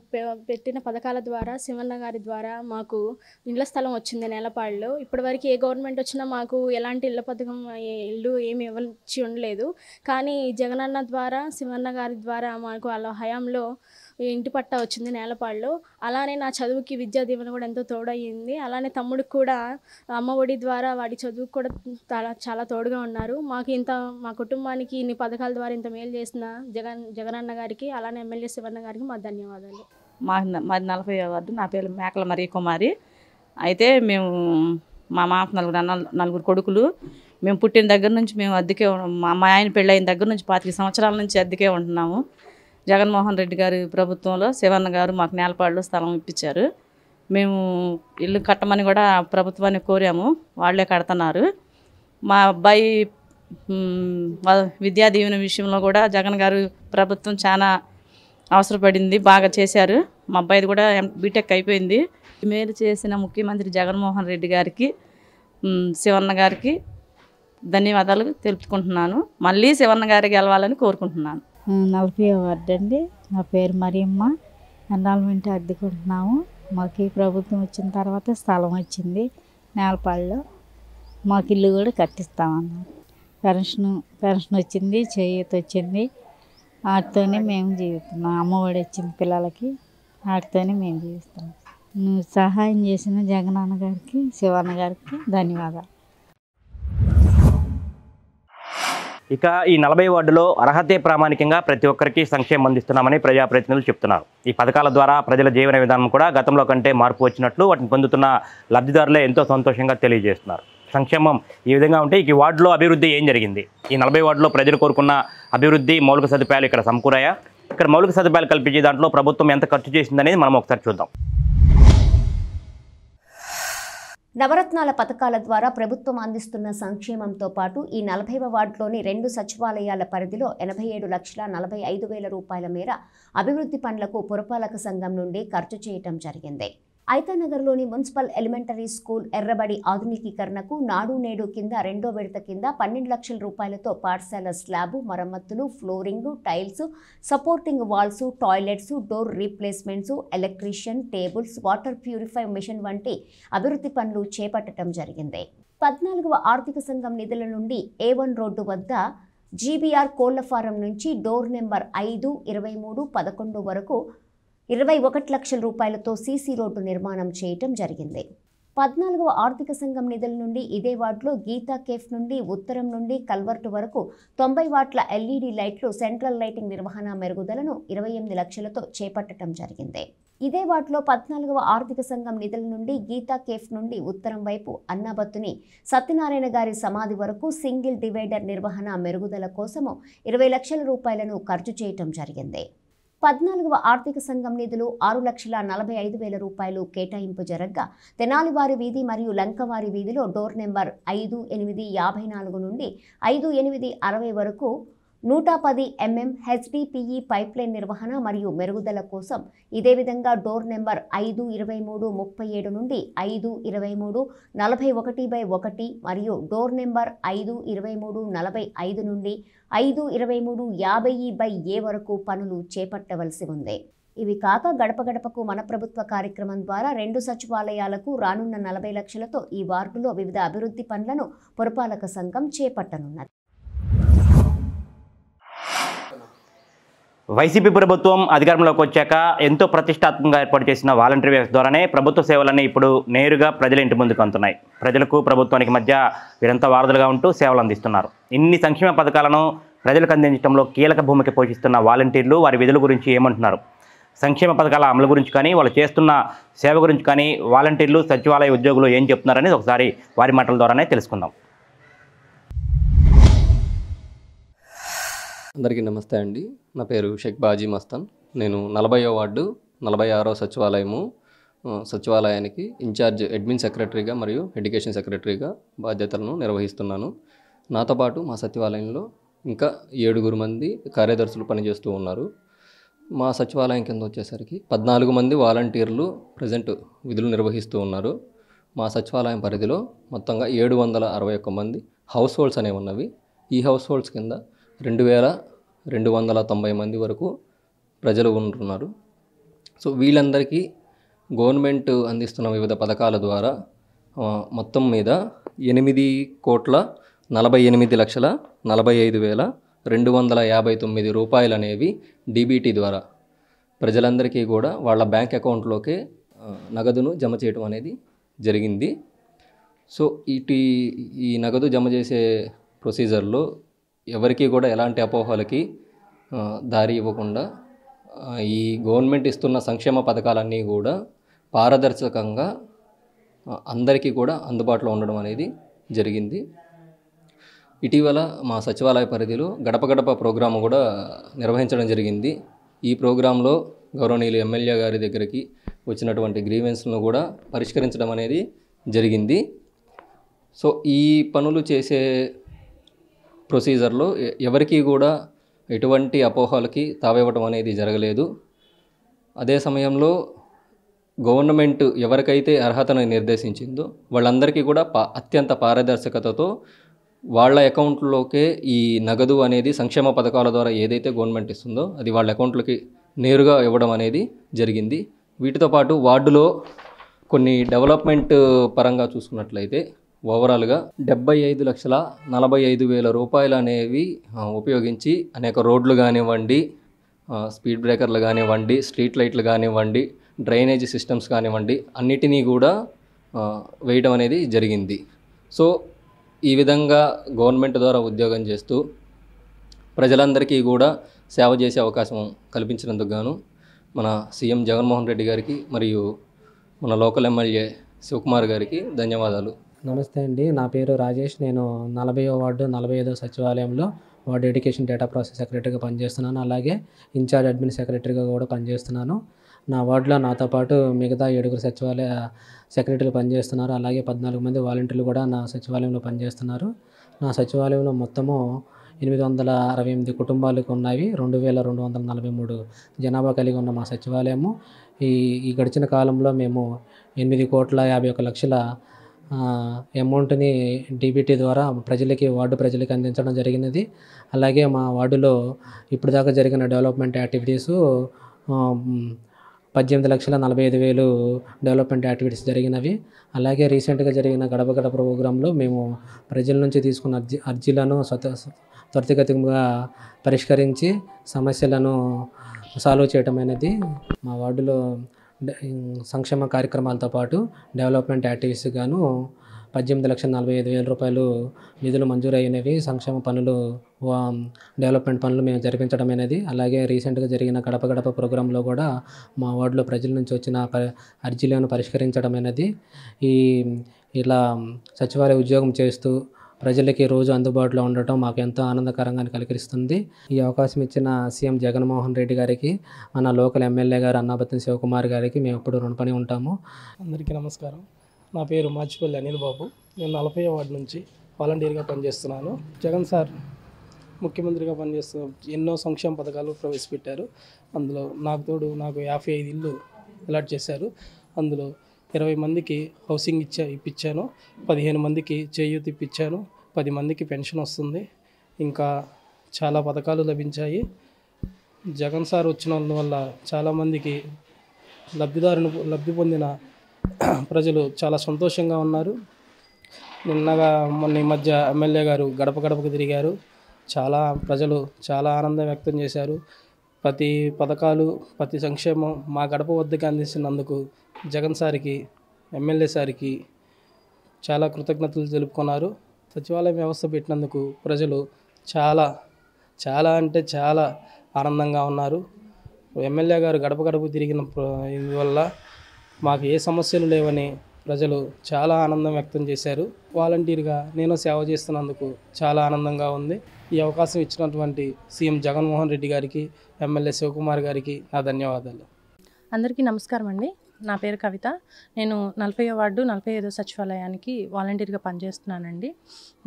పెట్టిన పథకాల ద్వారా శివన్న గారి ద్వారా మాకు ఇళ్ల స్థలం వచ్చింది నేలపాడులో. ఇప్పటివరకు ఏ గవర్నమెంట్ వచ్చినా మాకు ఎలాంటి ఇళ్ల పథకం ఇల్లు ఏమి ఇవ్వచ్చి ఉండలేదు. కానీ జగనన్న ద్వారా శివన్న గారి ద్వారా మాకు అలా హయాంలో ఇంటి పట్టా వచ్చింది నేలపాడులో. అలానే నా చదువుకి విద్యా దీవెన కూడా ఎంతో తోడయ్యింది. అలానే తమ్ముడికి కూడా అమ్మ ఒడి ద్వారా వాడి చదువుకు కూడా చాలా తోడుగా ఉన్నారు. మా కుటుంబానికి ఇన్ని పథకాల ద్వారా ఇంత మేలు చేసిన జగనన్న గారికి అలానే ఎమ్మెల్యే శివన్న గారికి మా ధన్యవాదాలు. మాది 40వ వార్డు. నా పేరు మేకల మరీ కుమారి. అయితే మేము మా మామ నలుగురు కొడుకులు. మేము పుట్టిన దగ్గర నుంచి మేము అద్దెకే, మా ఆయన పెళ్ళైన దగ్గర నుంచి 25 సంవత్సరాల నుంచి అద్దెకే ఉంటున్నాము. జగన్మోహన్ రెడ్డి గారి ప్రభుత్వంలో శివన్న గారు మాకు నేలపాడులో స్థలం ఇప్పించారు. మేము ఇల్లు కట్టమని కూడా ప్రభుత్వాన్ని కోరాము, వాళ్ళే కడుతున్నారు. మా అబ్బాయి విద్యా దీవెన విషయంలో కూడా జగన్ గారు ప్రభుత్వం చాలా అవసరపడింది, బాగా చేశారు. మా అబ్బాయిది కూడా బీటెక్ అయిపోయింది. మేలు చేసిన ముఖ్యమంత్రి జగన్మోహన్ రెడ్డి గారికి, శివన్న గారికి ధన్యవాదాలు తెలుపుకుంటున్నాను. మళ్ళీ శివన్న గారి గెలవాలని కోరుకుంటున్నాను. 40వ వార్డు అండి. నా పేరు మరియమ్మ. ఎన్రాల్మెంట్ అద్దెకుంటున్నాము. మాకు ఈ ప్రభుత్వం వచ్చిన తర్వాత స్థలం వచ్చింది నేలపాడులో. మాకు ఇల్లు కూడా కట్టిస్తామన్నారు. పెన్షన్ వచ్చింది, చేయూత వచ్చింది. వాటితోనే మేము జీవిస్తున్నాం. అమ్మఒడి వచ్చింది పిల్లలకి, వాటితోనే మేము జీవిస్తున్నాం. నువ్వు సహాయం చేసిన జగనన్న గారికి, శివన్న గారికి ధన్యవాదాలు. ఇక ఈ 40 వార్డులో అర్హతే ప్రామాణికంగా ప్రతి ఒక్కరికి సంక్షేమం అందిస్తున్నామని ప్రజాప్రతినిధులు చెప్తున్నారు. ఈ పథకాల ద్వారా ప్రజల జీవన విధానం కూడా గతంలో కంటే మార్పు వచ్చినట్లు వాటిని పొందుతున్న లబ్ధిదారులే ఎంతో సంతోషంగా తెలియజేస్తున్నారు. సంక్షేమం ఈ విధంగా ఉంటే ఈ వార్డులో అభివృద్ధి ఏం జరిగింది? ఈ 40 వార్డులో ప్రజలు కోరుకున్న అభివృద్ధి, మౌలిక సదుపాయాలు ఇక్కడ సమకూరాయా? ఇక్కడ మౌలిక సదుపాయాలు కల్పించే దాంట్లో ప్రభుత్వం ఎంత ఖర్చు చేసిందనేది మనం ఒకసారి చూద్దాం. నవరత్నాల పథకాల ద్వారా ప్రభుత్వం అందిస్తున్న సంక్షేమంతో పాటు ఈ 40వ వార్డులోని 2 సచివాలయాల పరిధిలో 87,45,000 రూపాయల మేర అభివృద్ధి పనులకు పురపాలక సంఘం నుండి ఖర్చు చేయటం జరిగింది. ఐతానగర్లోని మున్సిపల్ ఎలిమెంటరీ స్కూల్ ఎర్రబడి ఆధునికీకరణకు నాడు నేడు కింద 2వ విడత కింద 12 లక్షల రూపాయలతో పాఠశాల స్లాబు మరమ్మతులు, flooring, tiles, supporting walls, toilets, door replacements, electrician, tables, water purify machine వంటి అభివృద్ధి పనులు చేపట్టడం జరిగింది. 14వ ఆర్థిక సంఘం నిధుల నుండి A1 రోడ్డు వద్ద GBR కోళ్ల ఫారం నుంచి డోర్ నెంబర్ 5, 23, 11 వరకు 21 లక్షల రూపాయలతో సీసీ రోడ్డు నిర్మాణం చేయటం జరిగింది. 14వ ఆర్థిక సంఘం నిధుల నుండి ఇదే వార్డులో గీతా కేఫ్ నుండి ఉత్తరం నుండి కల్వర్టు వరకు 90 వాట్ల LED లైట్లు, సెంట్రల్ లైటింగ్ నిర్వహణ మెరుగుదలను 28 లక్షలతో చేపట్టడం జరిగింది. ఇదే వార్డులో 14వ ఆర్థిక సంఘం నిధుల నుండి గీతా కేఫ్ నుండి ఉత్తరం వైపు అన్నాబత్తుని సత్యనారాయణ గారి సమాధి వరకు సింగిల్ డివైడర్ నిర్వహణ మెరుగుదల కోసము 20 లక్షల రూపాయలను ఖర్చు చేయటం జరిగింది. 14వ ఆర్థిక సంఘం నిధులు 6,45,000 రూపాయలు కేటాయింపు జరగ్గా తెనాలివారి వీధి మరియు లంకవారి వీధిలో డోర్ నెంబర్ 5, 8, 54 నుండి 5, 8, 60 వరకు 110 mm HDPE పైప్లైన్ నిర్వహణ మరియు మెరుగుదల కోసం, ఇదే విధంగా డోర్ నెంబర్ 5, 23, 37 నుండి 5, 23, 41/1 మరియు డోర్ నెంబర్ 5, 23, 45 నుండి 5, 23, 50/A వరకు పనులు చేపట్టవలసి ఉంది. ఇవి కాక గడప గడపకు మన ప్రభుత్వ కార్యక్రమం ద్వారా 2 సచివాలయాలకు రానున్న 40 లక్షలతో ఈ వార్డులో వివిధ అభివృద్ధి పనులను పురపాలక సంఘం చేపట్టనున్నది. వైసీపీ ప్రభుత్వం అధికారంలోకి వచ్చాక ఎంతో ప్రతిష్టాత్మకంగా ఏర్పాటు చేసిన వాలంటరీ వ్యవస్థ ద్వారానే ప్రభుత్వ సేవలన్నీ ఇప్పుడు నేరుగా ప్రజల ఇంటి ముందుకు అందుతున్నాయి. ప్రజలకు ప్రభుత్వానికి మధ్య వీరంతా వారధులుగా ఉంటూ సేవలు అందిస్తున్నారు. ఇన్ని సంక్షేమ పథకాలను ప్రజలకు అందించడంలో కీలక భూమిక పోషిస్తున్న వాలంటీర్లు వారి విధుల గురించి ఏమంటున్నారు? సంక్షేమ పథకాల అమలు గురించి కానీ, వాళ్ళు చేస్తున్న సేవ గురించి కానీ వాలంటీర్లు, సచివాలయ ఉద్యోగులు ఏం చెప్తున్నారనేది ఒకసారి వారి మాటల ద్వారానే తెలుసుకుందాం. అందరికీ నమస్తే అండి. నా పేరు షేక్ బాజీ మస్తాన్. నేను 40వ వార్డు 46వ సచివాలయానికి ఇన్ఛార్జ్ అడ్మిన్ సెక్రటరీగా మరియు ఎడ్యుకేషన్ సెక్రటరీగా బాధ్యతలను నిర్వహిస్తున్నాను. నాతో పాటు మా సచివాలయంలో ఇంకా 7 మంది కార్యదర్శులు పనిచేస్తూ ఉన్నారు. మా సచివాలయం కింద వచ్చేసరికి 14 మంది వాలంటీర్లు ప్రజెంట్ విధులు నిర్వహిస్తూ ఉన్నారు. మా సచివాలయం పరిధిలో మొత్తంగా 761 మంది హౌస్ హోల్డ్స్ అనేవి ఉన్నవి. ఈ హౌస్ హోల్డ్స్ కింద 2,290 మంది వరకు ప్రజలు ఉంటున్నారు. సో వీళ్ళందరికీ గవర్నమెంట్ అందిస్తున్న వివిధ పథకాల ద్వారా మొత్తం మీద 8,48,45,259 రూపాయలు అనేవి DBT ద్వారా ప్రజలందరికీ కూడా వాళ్ళ బ్యాంక్ అకౌంట్లోకే నగదును జమ చేయడం అనేది జరిగింది. సో ఈ నగదు జమ చేసే ప్రొసీజర్లో ఎవరికి కూడా ఎలాంటి అపోహలకి దారి ఇవ్వకుండా ఈ గవర్నమెంట్ ఇస్తున్న సంక్షేమ పథకాలన్నీ కూడా పారదర్శకంగా అందరికీ కూడా అందుబాటులో ఉండడం అనేది జరిగింది. ఇటీవల మా సచివాలయ పరిధిలో గడప గడప ప్రోగ్రాము కూడా నిర్వహించడం జరిగింది. ఈ ప్రోగ్రాంలో గౌరవనీయులు ఎమ్మెల్యే గారి దగ్గరికి వచ్చినటువంటి గ్రీవెన్స్ను కూడా పరిష్కరించడం అనేది జరిగింది. సో ఈ పనులు చేసే ప్రొసీజర్లో ఎవరికీ కూడా ఎటువంటి అపోహలకి తావివ్వడం అనేది జరగలేదు. అదే సమయంలో గవర్నమెంట్ ఎవరికైతే అర్హతను నిర్దేశించిందో వాళ్ళందరికీ కూడా అత్యంత పారదర్శకతతో వాళ్ళ అకౌంట్లోకే ఈ నగదు అనేది సంక్షేమ పథకాల ద్వారా ఏదైతే గవర్నమెంట్ ఇస్తుందో అది వాళ్ళ అకౌంట్లకి నేరుగా ఇవ్వడం అనేది జరిగింది. వీటితో పాటు వార్డులో కొన్ని డెవలప్మెంట్ పరంగా చూసుకున్నట్లయితే ఓవరాల్గా 75,45,000 రూపాయలు అనేవి ఉపయోగించి అనేక రోడ్లు కానివ్వండి, స్పీడ్ బ్రేకర్లు కానివ్వండి, స్ట్రీట్ లైట్లు కానివ్వండి, డ్రైనేజ్ సిస్టమ్స్ కానివ్వండి, అన్నిటినీ కూడా వేయడం అనేది జరిగింది. సో ఈ విధంగా గవర్నమెంట్ ద్వారా ఉద్యోగం చేస్తూ ప్రజలందరికీ కూడా సేవ చేసే అవకాశం కల్పించినందుకు గాను మన సీఎం జగన్మోహన్ రెడ్డి గారికి మరియు మన లోకల్ ఎమ్మెల్యే శివకుమార్ గారికి ధన్యవాదాలు. నమస్తే అండి, నా పేరు రాజేష్. నేను 40వ వార్డు 45వ సచివాలయంలో వార్డు ఎడ్యుకేషన్ డేటా ప్రాసెస్ సెక్రటరీగా పనిచేస్తున్నాను. అలాగే ఇన్ఛార్జ్ అడ్మిన్ సెక్రటరీగా కూడా పనిచేస్తున్నాను. నా వార్డులో నాతో పాటు మిగతా 7 సచివాలయ సెక్రటరీలు పనిచేస్తున్నారు. అలాగే 14 మంది వాలంటీర్లు కూడా నా సచివాలయంలో పనిచేస్తున్నారు. నా సచివాలయంలో మొత్తము 868 కుటుంబాలకు ఉన్నవి. 2,243 జనాభా కలిగి ఉన్న మా సచివాలయము ఈ గడిచిన కాలంలో మేము 8,51,50,00,000 అమౌంట్ని డీబీటీ ద్వారా వార్డు ప్రజలకి అందించడం జరిగినది. అలాగే మా వార్డులో ఇప్పుడు దాకా జరిగిన డెవలప్మెంట్ యాక్టివిటీసు 18,45,000 డెవలప్మెంట్ యాక్టివిటీస్ జరిగినవి. అలాగే రీసెంట్గా జరిగిన గడప గడప ప్రోగ్రాంలో మేము ప్రజల నుంచి తీసుకున్న అర్జీలను త్వరితగతిగా పరిష్కరించి సమస్యలను సాల్వ్ చేయడం అనేది మా వార్డులో సంక్షేమ కార్యక్రమాలతో పాటు డెవలప్మెంట్ యాక్టివిటీస్ గాను 18,45,000 రూపాయలు నిధులు మంజూరైనవి. సంక్షేమ పనులు, డెవలప్మెంట్ పనులు మేము జరిపించడం అనేది. అలాగే రీసెంట్గా జరిగిన గడప గడప ప్రోగ్రాంలో కూడా మా వార్డులో ప్రజల నుంచి వచ్చిన అర్జీలను పరిష్కరించడం అనేది. ఇలా సచివాలయ ఉద్యోగం చేస్తూ ప్రజలకి రోజు అందుబాటులో ఉండటం మాకు ఎంతో ఆనందకరంగా కలిగిస్తుంది. ఈ అవకాశం ఇచ్చిన సీఎం జగన్మోహన్ రెడ్డి గారికి, మన లోకల్ ఎమ్మెల్యే గారు అన్నాబత్తిన శివకుమార్ గారికి మేము ఎప్పుడు రుణపడి ఉంటాము. అందరికీ నమస్కారం. నా పేరు మాచిపల్లి అనిల్ బాబు. నేను 40వ వార్డు నుంచి వాలంటీర్గా పనిచేస్తున్నాను. జగన్ సార్ ముఖ్యమంత్రిగా పనిచేస్తూ ఎన్నో సంక్షేమ పథకాలు ప్రవేశపెట్టారు. అందులో నాకు 55 ఇళ్ళు అలాట్ చేశారు. అందులో 20 మందికి హౌసింగ్ ఇప్పించాను, 15 మందికి చేయూత ఇప్పించాను, 10 మందికి పెన్షన్ వస్తుంది. ఇంకా చాలా పథకాలు లభించాయి. జగన్ సార్ వచ్చిన వల్ల చాలామందికి లబ్ధి పొందిన ప్రజలు చాలా సంతోషంగా ఉన్నారు. మొన్న ఈ మధ్య ఎమ్మెల్యే గారు గడప గడపకు తిరిగారు. ప్రజలు చాలా ఆనందం వ్యక్తం చేశారు. ప్రతి పథకాలు, ప్రతి సంక్షేమం మా గడప వద్దకు అందిస్తున్నందుకు జగన్ సార్కి, ఎమ్మెల్యే సార్కి చాలా కృతజ్ఞతలు తెలుపుకున్నారు. సచివాలయం వ్యవస్థ పెట్టినందుకు ప్రజలు చాలా అంటే చాలా ఆనందంగా ఉన్నారు. ఎమ్మెల్యే గారు గడప గడపకు తిరిగిన వల్ల మాకు ఏ సమస్యలు లేవని ప్రజలు చాలా ఆనందం వ్యక్తం చేశారు. వాలంటీర్గా నేను సేవ చేస్తున్నందుకు చాలా ఆనందంగా ఉంది. ఈ అవకాశం ఇచ్చినటువంటి సీఎం జగన్మోహన్ రెడ్డి గారికి, ఎమ్మెల్యే శివకుమార్ గారికి నా ధన్యవాదాలు. అందరికీ నమస్కారం అండి. నా పేరు కవిత. నేను 40వ వార్డు 45వ సచివాలయానికి వాలంటీర్గా పనిచేస్తున్నానండి.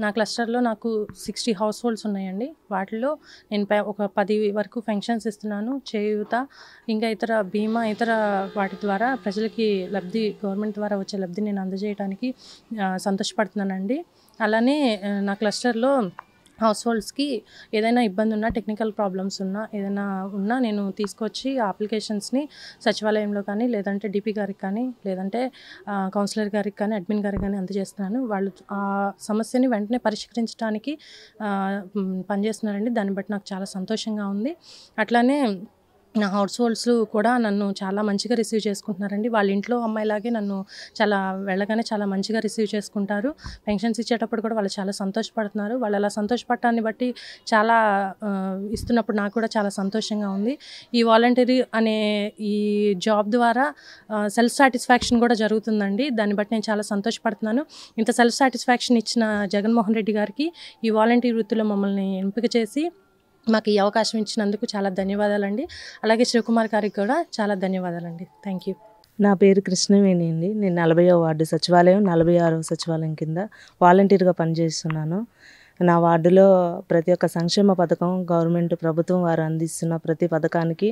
నా క్లస్టర్లో నాకు 60 హౌస్ హోల్డ్స్ ఉన్నాయండి. వాటిలో నేను ఒక 10 వరకు పెన్షన్స్ ఇస్తున్నాను. చేయూత, ఇంకా ఇతర బీమా, ఇతర వాటి ద్వారా ప్రజలకి గవర్నమెంట్ ద్వారా వచ్చే లబ్ధి నేను అందజేయడానికి సంతోషపడుతున్నానండి. అలానే నా క్లస్టర్లో హౌస్ హోల్డ్స్కి ఏదైనా ఇబ్బంది ఉన్నా, టెక్నికల్ ప్రాబ్లమ్స్ ఉన్నా నేను తీసుకొచ్చి ఆ అప్లికేషన్స్ని సచివాలయంలో కానీ, లేదంటే డిపి గారికి కానీ, లేదంటే కౌన్సిలర్ గారికి కానీ, అడ్మిన్ గారికి కానీ అందజేస్తున్నాను. వాళ్ళు ఆ సమస్యని వెంటనే పరిష్కరించడానికి పనిచేస్తున్నారండి. దాన్ని బట్టి నాకు చాలా సంతోషంగా ఉంది. అట్లానే నా హౌస్ హోల్డ్స్ కూడా నన్ను చాలా మంచిగా రిసీవ్ చేసుకుంటున్నారండి. వాళ్ళ ఇంట్లో అమ్మాయిలాగే నన్ను వెళ్ళగానే చాలా మంచిగా రిసీవ్ చేసుకుంటారు. పెన్షన్స్ ఇచ్చేటప్పుడు కూడా వాళ్ళు చాలా సంతోషపడుతున్నారు. వాళ్ళు అలా సంతోషపడటాన్ని బట్టి చాలా ఇస్తున్నప్పుడు నాకు కూడా చాలా సంతోషంగా ఉంది. ఈ వాలంటరీ అనే ఈ జాబ్ ద్వారా సెల్ఫ్ సాటిస్ఫాక్షన్ కూడా జరుగుతుందండి. దాన్ని బట్టి నేను చాలా సంతోషపడుతున్నాను. ఇంత సెల్ఫ్ సాటిస్ఫాక్షన్ ఇచ్చిన జగన్మోహన్ రెడ్డి గారికి, ఈ వాలంటీర్ వృత్తిలో మమ్మల్ని ఎంపిక చేసి మాకు ఈ అవకాశం ఇచ్చినందుకు చాలా ధన్యవాదాలండి. అలాగే శివకుమార్ గారికి కూడా చాలా ధన్యవాదాలండి. Thank you. నా పేరు కృష్ణవేణి అండి. నేను 40వ వార్డు సచివాలయం 46వ సచివాలయం కింద వాలంటీర్గా పనిచేస్తున్నాను. నా వార్డులో ప్రతి ఒక్క సంక్షేమ పథకం గవర్నమెంట్ ప్రభుత్వం వారు అందిస్తున్న ప్రతి పథకానికి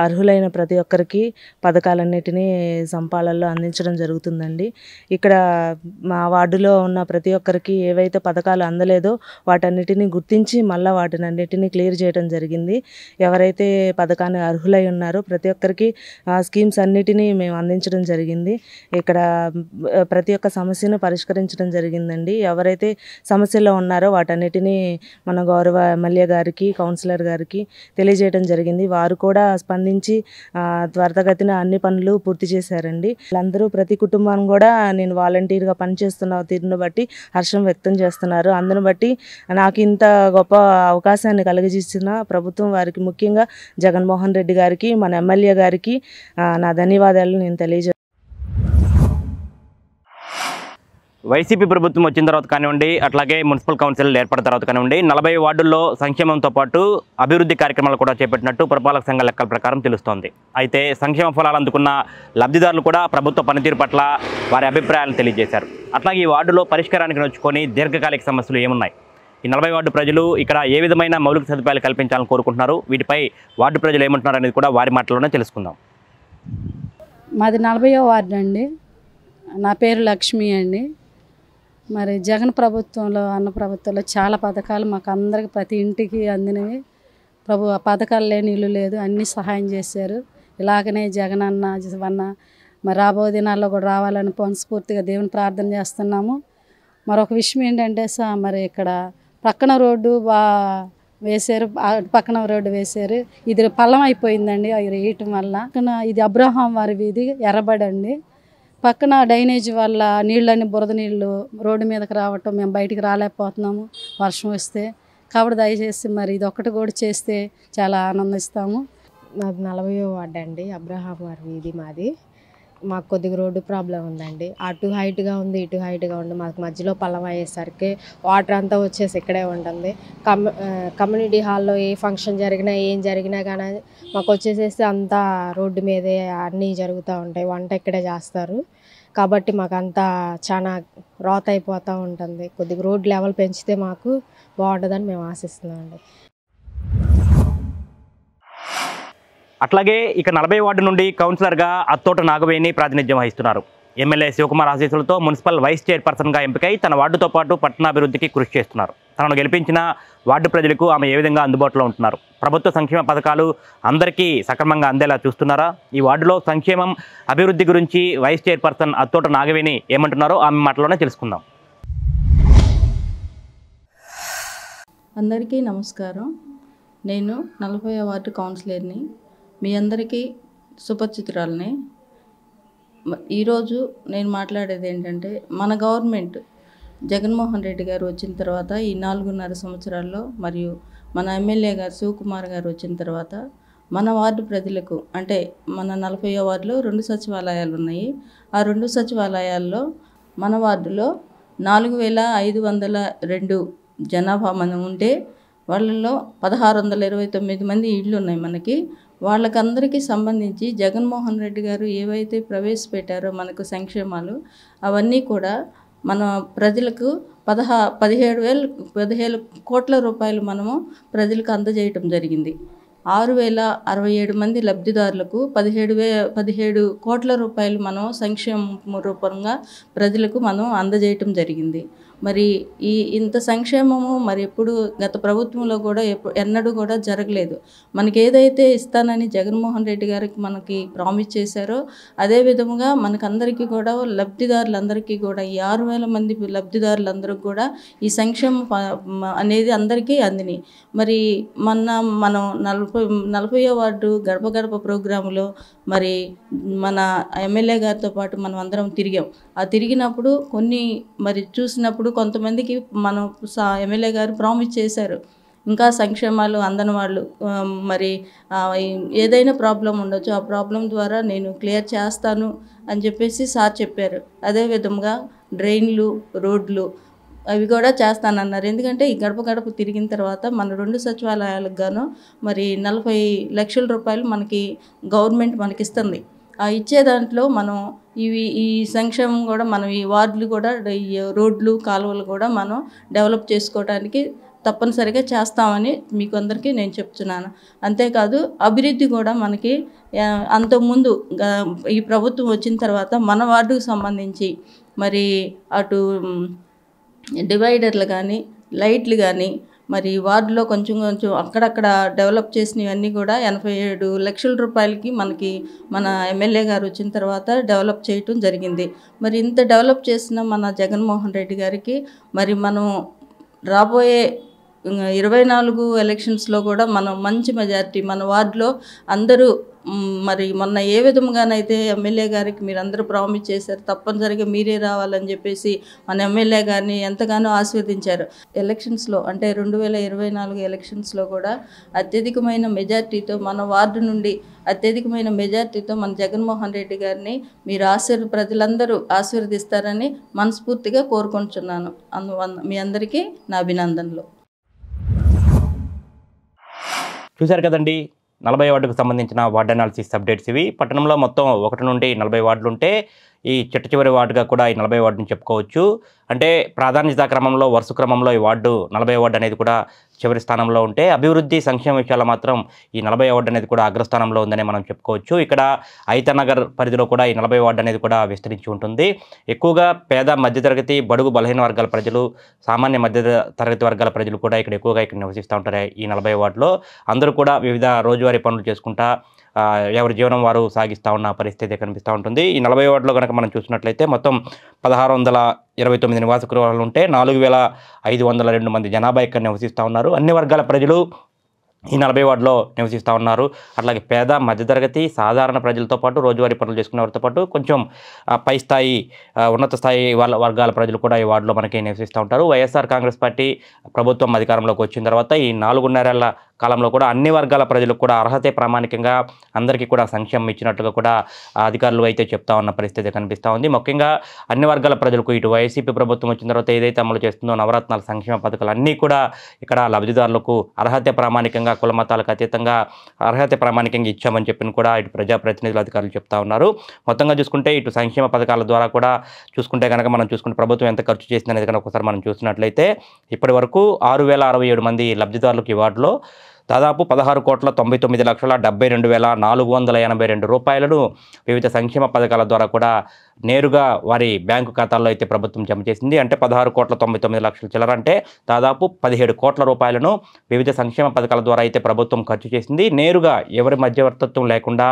అర్హులైన ప్రతి ఒక్కరికి పథకాలన్నిటినీ సంపాలల్లో అందించడం జరుగుతుందండి. ఇక్కడ మా వార్డులో ఉన్న ప్రతి ఒక్కరికి ఏవైతే పథకాలు అందలేదో వాటన్నిటిని గుర్తించి మళ్ళీ వాటినన్నిటినీ క్లియర్ చేయడం జరిగింది. ఎవరైతే పథకాన్ని అర్హులై ఉన్నారో ప్రతి ఒక్కరికి స్కీమ్స్ అన్నిటినీ మేము అందించడం జరిగింది. ఇక్కడ ప్రతి ఒక్క సమస్యను పరిష్కరించడం జరిగిందండి. ఎవరైతే సమస్యలో ఉన్నారో వాటన్నిటినీ మన గౌరవ ఎమ్మెల్యే గారికి, కౌన్సిలర్ గారికి తెలియజేయడం జరిగింది. వారు కూడా స్పందించి త్వరితగతిన అన్ని పనులు పూర్తి చేశారండి. వాళ్ళందరూ ప్రతి కుటుంబం కూడా నేను వాలంటీర్గా పనిచేస్తున్న తీరును బట్టి హర్షం వ్యక్తం చేస్తున్నారు. అందును బట్టి నాకు ఇంత గొప్ప అవకాశాన్ని కలిగజేసిన ప్రభుత్వం వారికి, ముఖ్యంగా జగన్మోహన్ రెడ్డి గారికి, మన ఎమ్మెల్యే గారికి నా ధన్యవాదాలు నేను తెలియజేస్తాను. వైసీపీ ప్రభుత్వం వచ్చిన తర్వాత కానివ్వండి, అట్లాగే మున్సిపల్ కౌన్సిల్ ఏర్పడిన తర్వాత కానివ్వండి, 40 వార్డుల్లో సంక్షేమంతో పాటు అభివృద్ధి కార్యక్రమాలు కూడా చేపట్టినట్టు పురపాలక సంఘ లెక్కల ప్రకారం తెలుస్తోంది. అయితే సంక్షేమ ఫలాలు అందుకున్న లబ్ధిదారులు కూడా ప్రభుత్వ పనితీరు పట్ల వారి అభిప్రాయాలను తెలియజేశారు. అట్లాగే ఈ వార్డులో పరిష్కారానికి నోచుకొని దీర్ఘకాలిక సమస్యలు ఏమున్నాయి, ఈ 40 వార్డు ప్రజలు ఇక్కడ ఏ విధమైన మౌలిక సదుపాయాలు కల్పించాలని కోరుకుంటున్నారు, వీటిపై వార్డు ప్రజలు ఏమంటున్నారు అనేది కూడా వారి మాటల్లోనే తెలుసుకుందాం. మాది 40వ వార్డు అండి. నా పేరు లక్ష్మి అండి. మరి జగన్ ప్రభుత్వంలో, అన్న ప్రభుత్వంలో చాలా పథకాలు మాకు అందరికి ప్రతి ఇంటికి అందినవి. ఆ పథకాలు లేని ఇల్లు లేదు, అన్నీ సహాయం చేశారు. ఇలాగనే జగన్ అన్న మరి రాబో దినాల్లో కూడా రావాలని మనస్ఫూర్తిగా దేవుని ప్రార్థన చేస్తున్నాము. మరొక విషయం ఏంటంటే మరి ఇక్కడ పక్కన రోడ్డు వేశారు, పక్కన రోడ్డు వేశారు. ఇది పల్లం అయిపోయిందండి అవి వేయటం వల్ల. పక్కన ఇది అబ్రహాం వారి వీధి ఎర్రబడండి. పక్కన డ్రైనేజ్ వల్ల నీళ్ళని బురద నీళ్ళు రోడ్డు మీదకి రావటం, మేము బయటికి రాలేకపోతున్నాము వర్షం వస్తే. కాబట్టి దయచేసి మరి ఇది ఒక్కటి కూడా చేస్తే చాలా ఆనందిస్తాము. మాది 40వ వార్డు అండి, అబ్రహాం వారి వీధి మాది. మాకు కొద్దిగా రోడ్డు ప్రాబ్లం ఉందండి. అటు హైట్గా ఉంది, ఇటు హైట్గా ఉంది. మాకు మధ్యలో పల్లం అయ్యేసరికి వాటర్ అంతా వచ్చేసి ఇక్కడే ఉంటుంది. కమ్యూనిటీ హాల్లో ఏ ఫంక్షన్ జరిగినా ఏం జరిగినా కానీ మాకు వచ్చేసేసి అంతా రోడ్డు మీదే అన్నీ జరుగుతూ ఉంటాయి. వంట ఇక్కడే చేస్తారు. కాబట్టి మాకు అంతా చాలా రోత అయిపోతూ ఉంటుంది. కొద్దిగా రోడ్ లెవెల్ పెంచితే మాకు బాగుంటుందని మేము ఆశిస్తున్నామండి. అట్లాగే ఇక 40 వార్డు నుండి కౌన్సిలర్గా అత్తోట నాగవేణి ప్రాతినిధ్యం వహిస్తున్నారు. ఎమ్మెల్యే శివకుమార్ ఆశీస్సులతో మున్సిపల్ వైస్ చైర్పర్సన్గా ఎంపికై తన వార్డుతో పాటు పట్టణాభివృద్ధికి కృషి చేస్తున్నారు. తనను గెలిపించిన వార్డు ప్రజలకు ఆమె ఏ విధంగా అందుబాటులో ఉంటున్నారు, ప్రభుత్వ సంక్షేమ పథకాలు అందరికీ సక్రమంగా అందేలా చూస్తున్నారా, ఈ వార్డులో సంక్షేమం అభివృద్ధి గురించి వైస్ చైర్పర్సన్ అత్తోట నాగవేణి ఏమంటున్నారో ఆమె మాటలోనే తెలుసుకుందాం. అందరికీ నమస్కారం. నేను 40వ వార్డు కౌన్సిలర్ని. మీ అందరికీ సుపరిచితురాలని. ఈరోజు నేను మాట్లాడేది ఏంటంటే, మన గవర్నమెంట్ జగన్మోహన్ రెడ్డి గారు వచ్చిన తర్వాత ఈ 4.5 సంవత్సరాల్లో, మరియు మన ఎమ్మెల్యే గారు శివకుమార్ గారు వచ్చిన తర్వాత మన వార్డు ప్రజలకు, అంటే మన 40వ వార్డులో 2 సచివాలయాలు ఉన్నాయి. ఆ 2 సచివాలయాల్లో మన వార్డులో 4502 జనాభా మనం ఉంటే వాళ్ళల్లో 1629 మంది ఇళ్ళు ఉన్నాయి మనకి. వాళ్ళకందరికీ సంబంధించి జగన్మోహన్ రెడ్డి గారు ఏవైతే ప్రవేశపెట్టారో మనకు సంక్షేమాలు, అవన్నీ కూడా మన ప్రజలకు 17 కోట్ల రూపాయలు మనము ప్రజలకు అందజేయటం జరిగింది. 6067 మంది లబ్ధిదారులకు 17 కోట్ల రూపాయలు మనం సంక్షేమ రూపంగా ప్రజలకు మనం అందజేయటం జరిగింది. మరి ఇంత సంక్షేమము మరి ఎప్పుడు గత ప్రభుత్వంలో కూడా ఎన్నడూ కూడా జరగలేదు. మనకి ఏదైతే ఇస్తానని జగన్మోహన్ రెడ్డి గారికి మనకి ప్రామిస్ చేశారో అదే విధముగా మనకందరికీ కూడా లబ్ధిదారులందరికీ కూడా ఈ 6000 మంది లబ్ధిదారులందరికీ కూడా ఈ సంక్షేమం అనేది అందరికీ అందినాయి. మరి మనం 40వ వార్డు గడప గడప ప్రోగ్రాములో మరి మన ఎమ్మెల్యే గారితో పాటు మనం అందరం తిరిగాం. ఆ తిరిగినప్పుడు కొన్ని మరి చూసినప్పుడు కొంతమందికి మనం ఎమ్మెల్యే గారు ప్రామిస్ చేశారు, ఇంకా సంక్షేమాలు అందని వాళ్ళు మరి ఏదైనా ప్రాబ్లం ఉండొచ్చు, ఆ ప్రాబ్లం ద్వారా నేను క్లియర్ చేస్తాను అని చెప్పేసి సార్ చెప్పారు. అదే విధంగా డ్రైన్లు, రోడ్లు అవి కూడా చేస్తానన్నారు. ఎందుకంటే ఈ గడప గడప తిరిగిన తర్వాత మన 2 సచివాలయాలకు గాను మరి 40 లక్షల రూపాయలు మనకి గవర్నమెంట్ మనకి ఇస్తుంది. ఆ ఇచ్చే దాంట్లో మనం ఈ సంక్షేమం కూడా మనం ఈ వార్డులు కూడా ఈ రోడ్లు కాలువలు కూడా మనం డెవలప్ చేసుకోవడానికి తప్పనిసరిగా చేస్తామని మీకు అందరికీ నేను చెప్తున్నాను. అంతేకాదు అభివృద్ధి కూడా మనకి అంతకుముందు ఈ ప్రభుత్వం వచ్చిన తర్వాత మన వార్డుకు సంబంధించి మరి అటు డివైడర్లు కానీ లైట్లు కానీ మరి వార్డులో కొంచెం అక్కడక్కడ డెవలప్ చేసినవన్నీ కూడా 87 లక్షల రూపాయలకి మనకి మన ఎమ్మెల్యే గారు వచ్చిన తర్వాత డెవలప్ చేయటం జరిగింది. మరి ఇంత డెవలప్ చేసిన మన జగన్మోహన్ రెడ్డి గారికి మరి మనం రాబోయే 24 ఎలక్షన్స్లో కూడా మనం మంచి మెజారిటీ మన వార్డులో అందరూ మరి మొన్న ఏ విధంగానైతే ఎమ్మెల్యే గారికి మీరు అందరూ ప్రామిస్ చేశారు తప్పనిసరిగా మీరే రావాలని చెప్పేసి మన ఎమ్మెల్యే గారిని ఎంతగానో ఆశీర్వదించారు. ఎలక్షన్స్లో అంటే 2024 ఎలక్షన్స్లో కూడా అత్యధికమైన మెజార్టీతో మన వార్డు నుండి అత్యధికమైన మెజార్టీతో మన జగన్మోహన్ రెడ్డి గారిని మీరు ప్రజలందరూ ఆశీర్వదిస్తారని మనస్ఫూర్తిగా కోరుకుంటున్నాను. మీ అందరికీ నా అభినందనలు. చూశారు కదండి 40 వార్డుకు సంబంధించిన వార్డు అనాలిసిస్ అప్డేట్స్ ఇవి. పట్టణంలో మొత్తం 1 నుండి 40 వార్డులు ఉంటే ఈ చివరి వార్డుగా కూడా ఈ 40 వార్డుని చెప్పుకోవచ్చు. అంటే ప్రాధాన్యత క్రమంలో వరుస క్రమంలో ఈ వార్డు 40 వార్డు అనేది కూడా చివరి స్థానంలో ఉంటే అభివృద్ధి సంక్షేమ విషయాల్లో మాత్రం ఈ 40 వార్డు అనేది కూడా అగ్రస్థానంలో ఉందని మనం చెప్పుకోవచ్చు. ఇక్కడ ఐతానగర్ పరిధిలో కూడా ఈ 40 వార్డు అనేది కూడా విస్తరించి ఉంటుంది. ఎక్కువగా పేద మధ్యతరగతి బడుగు బలహీన వర్గాల ప్రజలు సామాన్య మధ్య తరగతి వర్గాల ప్రజలు కూడా ఇక్కడ నివసిస్తూ ఉంటారు. ఈ 40 వార్డులో అందరూ కూడా వివిధ రోజువారీ పనులు చేసుకుంటా ఎవరి జీవనం వారు సాగిస్తూ ఉన్న పరిస్థితి కనిపిస్తూ ఉంటుంది. ఈ 40 వార్డులో కనుక మనం చూసినట్లయితే మొత్తం 1629 నివాస గృహాలు ఉంటే 4502 మంది జనాభా ఇక్కడ నివసిస్తూ ఉన్నారు. అన్ని వర్గాల ప్రజలు ఈ 40 వార్డులో నివసిస్తూ ఉన్నారు. అట్లాగే పేద మధ్యతరగతి సాధారణ ప్రజలతో పాటు రోజువారీ పనులు చేసుకునే వారితో పాటు కొంచెం పై స్థాయి ఉన్నత స్థాయి వర్గాల ప్రజలు కూడా ఈ వార్డులో మనకి నివసిస్తూ ఉంటారు. వైఎస్ఆర్ కాంగ్రెస్ పార్టీ ప్రభుత్వం అధికారంలోకి వచ్చిన తర్వాత ఈ 4.5 ఏళ్ల కాలంలో కూడా అన్ని వర్గాల ప్రజలకు కూడా అర్హతే ప్రామాణికంగా అందరికీ కూడా సంక్షేమం ఇచ్చినట్టుగా కూడా అధికారులు అయితే చెప్తా ఉన్న పరిస్థితి కనిపిస్తూ ఉంది. ముఖ్యంగా అన్ని వర్గాల ప్రజలకు ఇటు వైసీపీ ప్రభుత్వం వచ్చిన తర్వాత ఏదైతే అమలు చేస్తుందో నవరత్నాల సంక్షేమ పథకాలు అన్నీ కూడా ఇక్కడ లబ్ధిదారులకు అర్హతే ప్రామాణికంగా కుల మతాలకు అతీతంగా అర్హత ప్రామాణికంగా ఇచ్చామని చెప్పిన కూడా ఇటు ప్రజాప్రతినిధులు అధికారులు చెప్తా ఉన్నారు. మొత్తంగా చూసుకుంటే ఇటు సంక్షేమ పథకాల ద్వారా కూడా చూసుకుంటే కనుక మనం చూసుకుంటే ప్రభుత్వం ఎంత ఖర్చు చేసింది అనేది కనుక ఒకసారి మనం చూసినట్లయితే ఇప్పటి వరకు 6067 మంది లబ్ధిదారులకు ఈ వార్డులో దాదాపు 16,99,72,482 రూపాయలను వివిధ సంక్షేమ పథకాల ద్వారా కూడా నేరుగా వారి బ్యాంకు ఖాతాల్లో అయితే ప్రభుత్వం జమ చేసింది. అంటే 16,99,00,000 చిల్లర అంటే దాదాపు 17 కోట్ల రూపాయలను వివిధ సంక్షేమ పథకాల ద్వారా అయితే ప్రభుత్వం ఖర్చు చేసింది. నేరుగా ఎవరి మధ్యవర్తిత్వం లేకుండా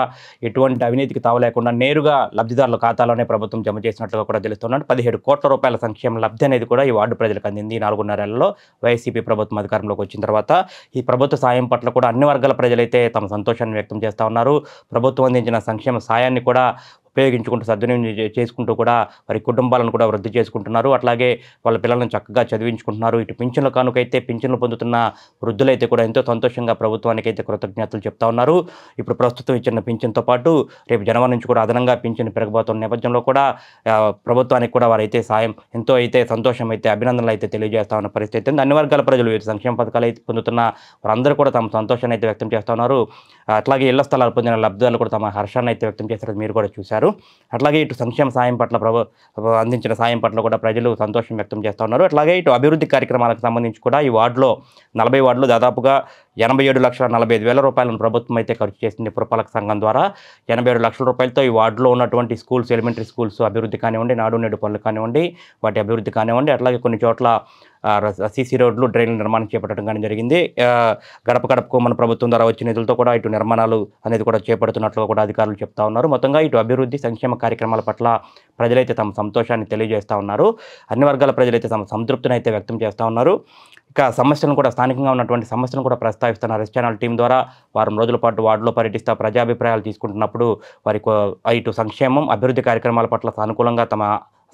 ఎటువంటి అవినీతికి తావు లేకుండా నేరుగా లబ్ధిదారుల ఖాతాలోనే ప్రభుత్వం జమ చేసినట్లుగా కూడా తెలుస్తున్నట్టు 17 కోట్ల రూపాయల సంక్షేమ లబ్ధి అనేది కూడా ఈ వార్డు ప్రజలకు అందింది. 4.5 ఏళ్లలో వైసీపీ ప్రభుత్వం అధికారంలోకి వచ్చిన తర్వాత ఈ ప్రభుత్వ సాయం పట్ల కూడా అన్ని వర్గాల ప్రజలైతే తమ సంతోషాన్ని వ్యక్తం చేస్తూ ఉన్నారు. ప్రభుత్వం అందించిన సంక్షేమ సాయాన్ని కూడా ఉపయోగించుకుంటూ సద్వినియోగం చేసుకుంటూ కూడా వారి కుటుంబాలను కూడా వృద్ధి చేసుకుంటున్నారు. అట్లాగే వాళ్ళ పిల్లలను చక్కగా చదివించుకుంటున్నారు. ఇటు పింఛన్ల కానుకైతే పింఛన్లు పొందుతున్న వృద్ధులైతే కూడా ఎంతో సంతోషంగా ప్రభుత్వానికి అయితే కృతజ్ఞతలు చెప్తా ఉన్నారు. ఇప్పుడు ప్రస్తుతం ఇచ్చిన పింఛన్తో పాటు రేపు జనవరి నుంచి కూడా అదనంగా పింఛన్ పెరగబోతున్న నేపథ్యంలో కూడా ప్రభుత్వానికి కూడా వారైతే సాయం ఎంతో అయితే సంతోషం అయితే అభినందనలు అయితే తెలియజేస్తా ఉన్న పరిస్థితి ఉంది. అన్ని వర్గాల ప్రజలు సంక్షేమ పథకాలు అయితే పొందుతున్న వారందరూ కూడా తమ సంతోషాన్ని అయితే వ్యక్తం చేస్తూ ఉన్నారు. అట్లాగే ఇళ్ల స్థలాలు పొందిన లబ్ధిదారులు కూడా తమ హర్షాన్ని అయితే వ్యక్తం చేస్తారని మీరు కూడా చూశారు. అట్లాగే ఇటు సంక్షేమ సాయం పట్ల అందించిన సాయం పట్ల కూడా ప్రజలు సంతోషం వ్యక్తం చేస్తూ ఉన్నారు. అట్లాగే ఇటు అభివృద్ధి కార్యక్రమాలకు సంబంధించి కూడా ఈ వార్డులో 40 వార్డులు దాదాపుగా 87,45,000 రూపాయలను ప్రభుత్వం అయితే ఖర్చు చేసింది. పురపాలక సంఘం ద్వారా 87 లక్షల రూపాయలతో ఈ వార్డులో ఉన్నటువంటి స్కూల్స్, ఎలిమెంటరీ స్కూల్స్ అభివృద్ధి కానివ్వండి, నాడు నేడు పనులు కానివ్వండి, వాటి అభివృద్ధి కానివ్వండి, అట్లాగే కొన్ని చోట్ల సీసీ రోడ్లు, డ్రైన్ల నిర్మాణం చేపట్టడం కానీ జరిగింది. గడప గడపకు మన ప్రభుత్వం ద్వారా వచ్చిన నిధులతో కూడా ఇటు నిర్మాణాలు అనేది కూడా చేపడుతున్నట్లుగా కూడా అధికారులు చెప్తా ఉన్నారు. మొత్తంగా ఇటు అభివృద్ధి సంక్షేమ కార్యక్రమాల పట్ల ప్రజలైతే తమ సంతోషాన్ని తెలియజేస్తూ ఉన్నారు. అన్ని వర్గాల ప్రజలైతే తమ సంతృప్తిని అయితే వ్యక్తం చేస్తూ ఉన్నారు. ఇక సమస్యలను కూడా స్థానికంగా ఉన్నటువంటి సమస్యలను కూడా ప్రస్తావిస్తున్నారు. ఎస్ ఛానల్ టీం ద్వారా వారం రోజుల పాటు వార్డులో పర్యటిస్తూ ప్రజాభిప్రాయాలు తీసుకుంటున్నప్పుడు వారికి ఇటు సంక్షేమం, అభివృద్ధి కార్యక్రమాల పట్ల సానుకూలంగా తమ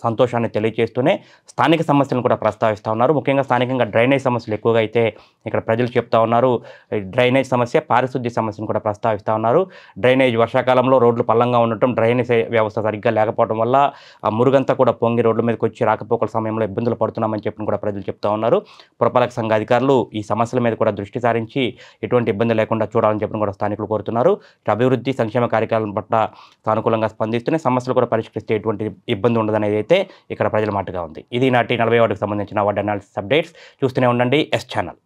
సంతోషాన్ని తెలియజేస్తూనే స్థానిక సమస్యలను కూడా ప్రస్తావిస్తూ ఉన్నారు. ముఖ్యంగా స్థానికంగా డ్రైనేజ్ సమస్యలు ఎక్కువగా అయితే ఇక్కడ ప్రజలు చెప్తా ఉన్నారు. డ్రైనేజ్ సమస్య, పారిశుద్ధ్య సమస్యను కూడా ప్రస్తావిస్తూ ఉన్నారు. డ్రైనేజ్ వర్షాకాలంలో రోడ్లు పల్లంగా ఉండటం, డ్రైనేజ్ వ్యవస్థ సరిగ్గా లేకపోవడం వల్ల ఆ మురుగంతా కూడా పొంగి రోడ్ల మీదకి వచ్చి రాకపోకల సమయంలో ఇబ్బందులు పడుతున్నామని చెప్పి కూడా ప్రజలు చెప్తా ఉన్నారు. పురపాలక సంఘ అధికారులు ఈ సమస్యల మీద కూడా దృష్టి సారించి ఎటువంటి ఇబ్బంది లేకుండా చూడాలని చెప్పి కూడా స్థానికులు కోరుతున్నారు. అభివృద్ధి సంక్షేమ కార్యక్రమాల పట్ల సానుకూలంగా స్పందిస్తూనే సమస్యలు కూడా పరిష్కరిస్తే ఎటువంటి ఇబ్బంది ఉండదనేది అయితే ఇక్కడ ప్రజల మాటగా ఉంది. ఇది నాటి 40వ వార్డుకు సంబంధించిన వార్డు అనాలిసిస్ అప్డేట్స్. చూస్తూనే ఉండండి S channel.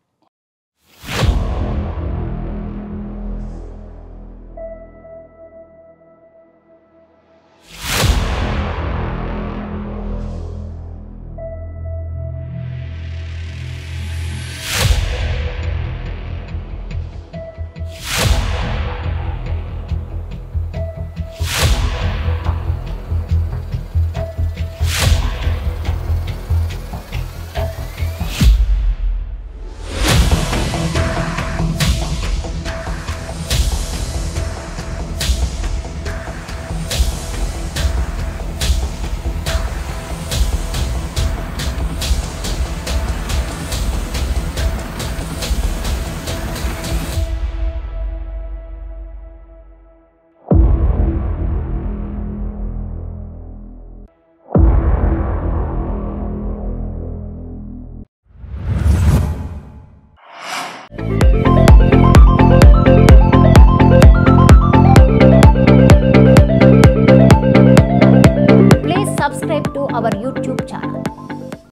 Please subscribe to our YouTube channel.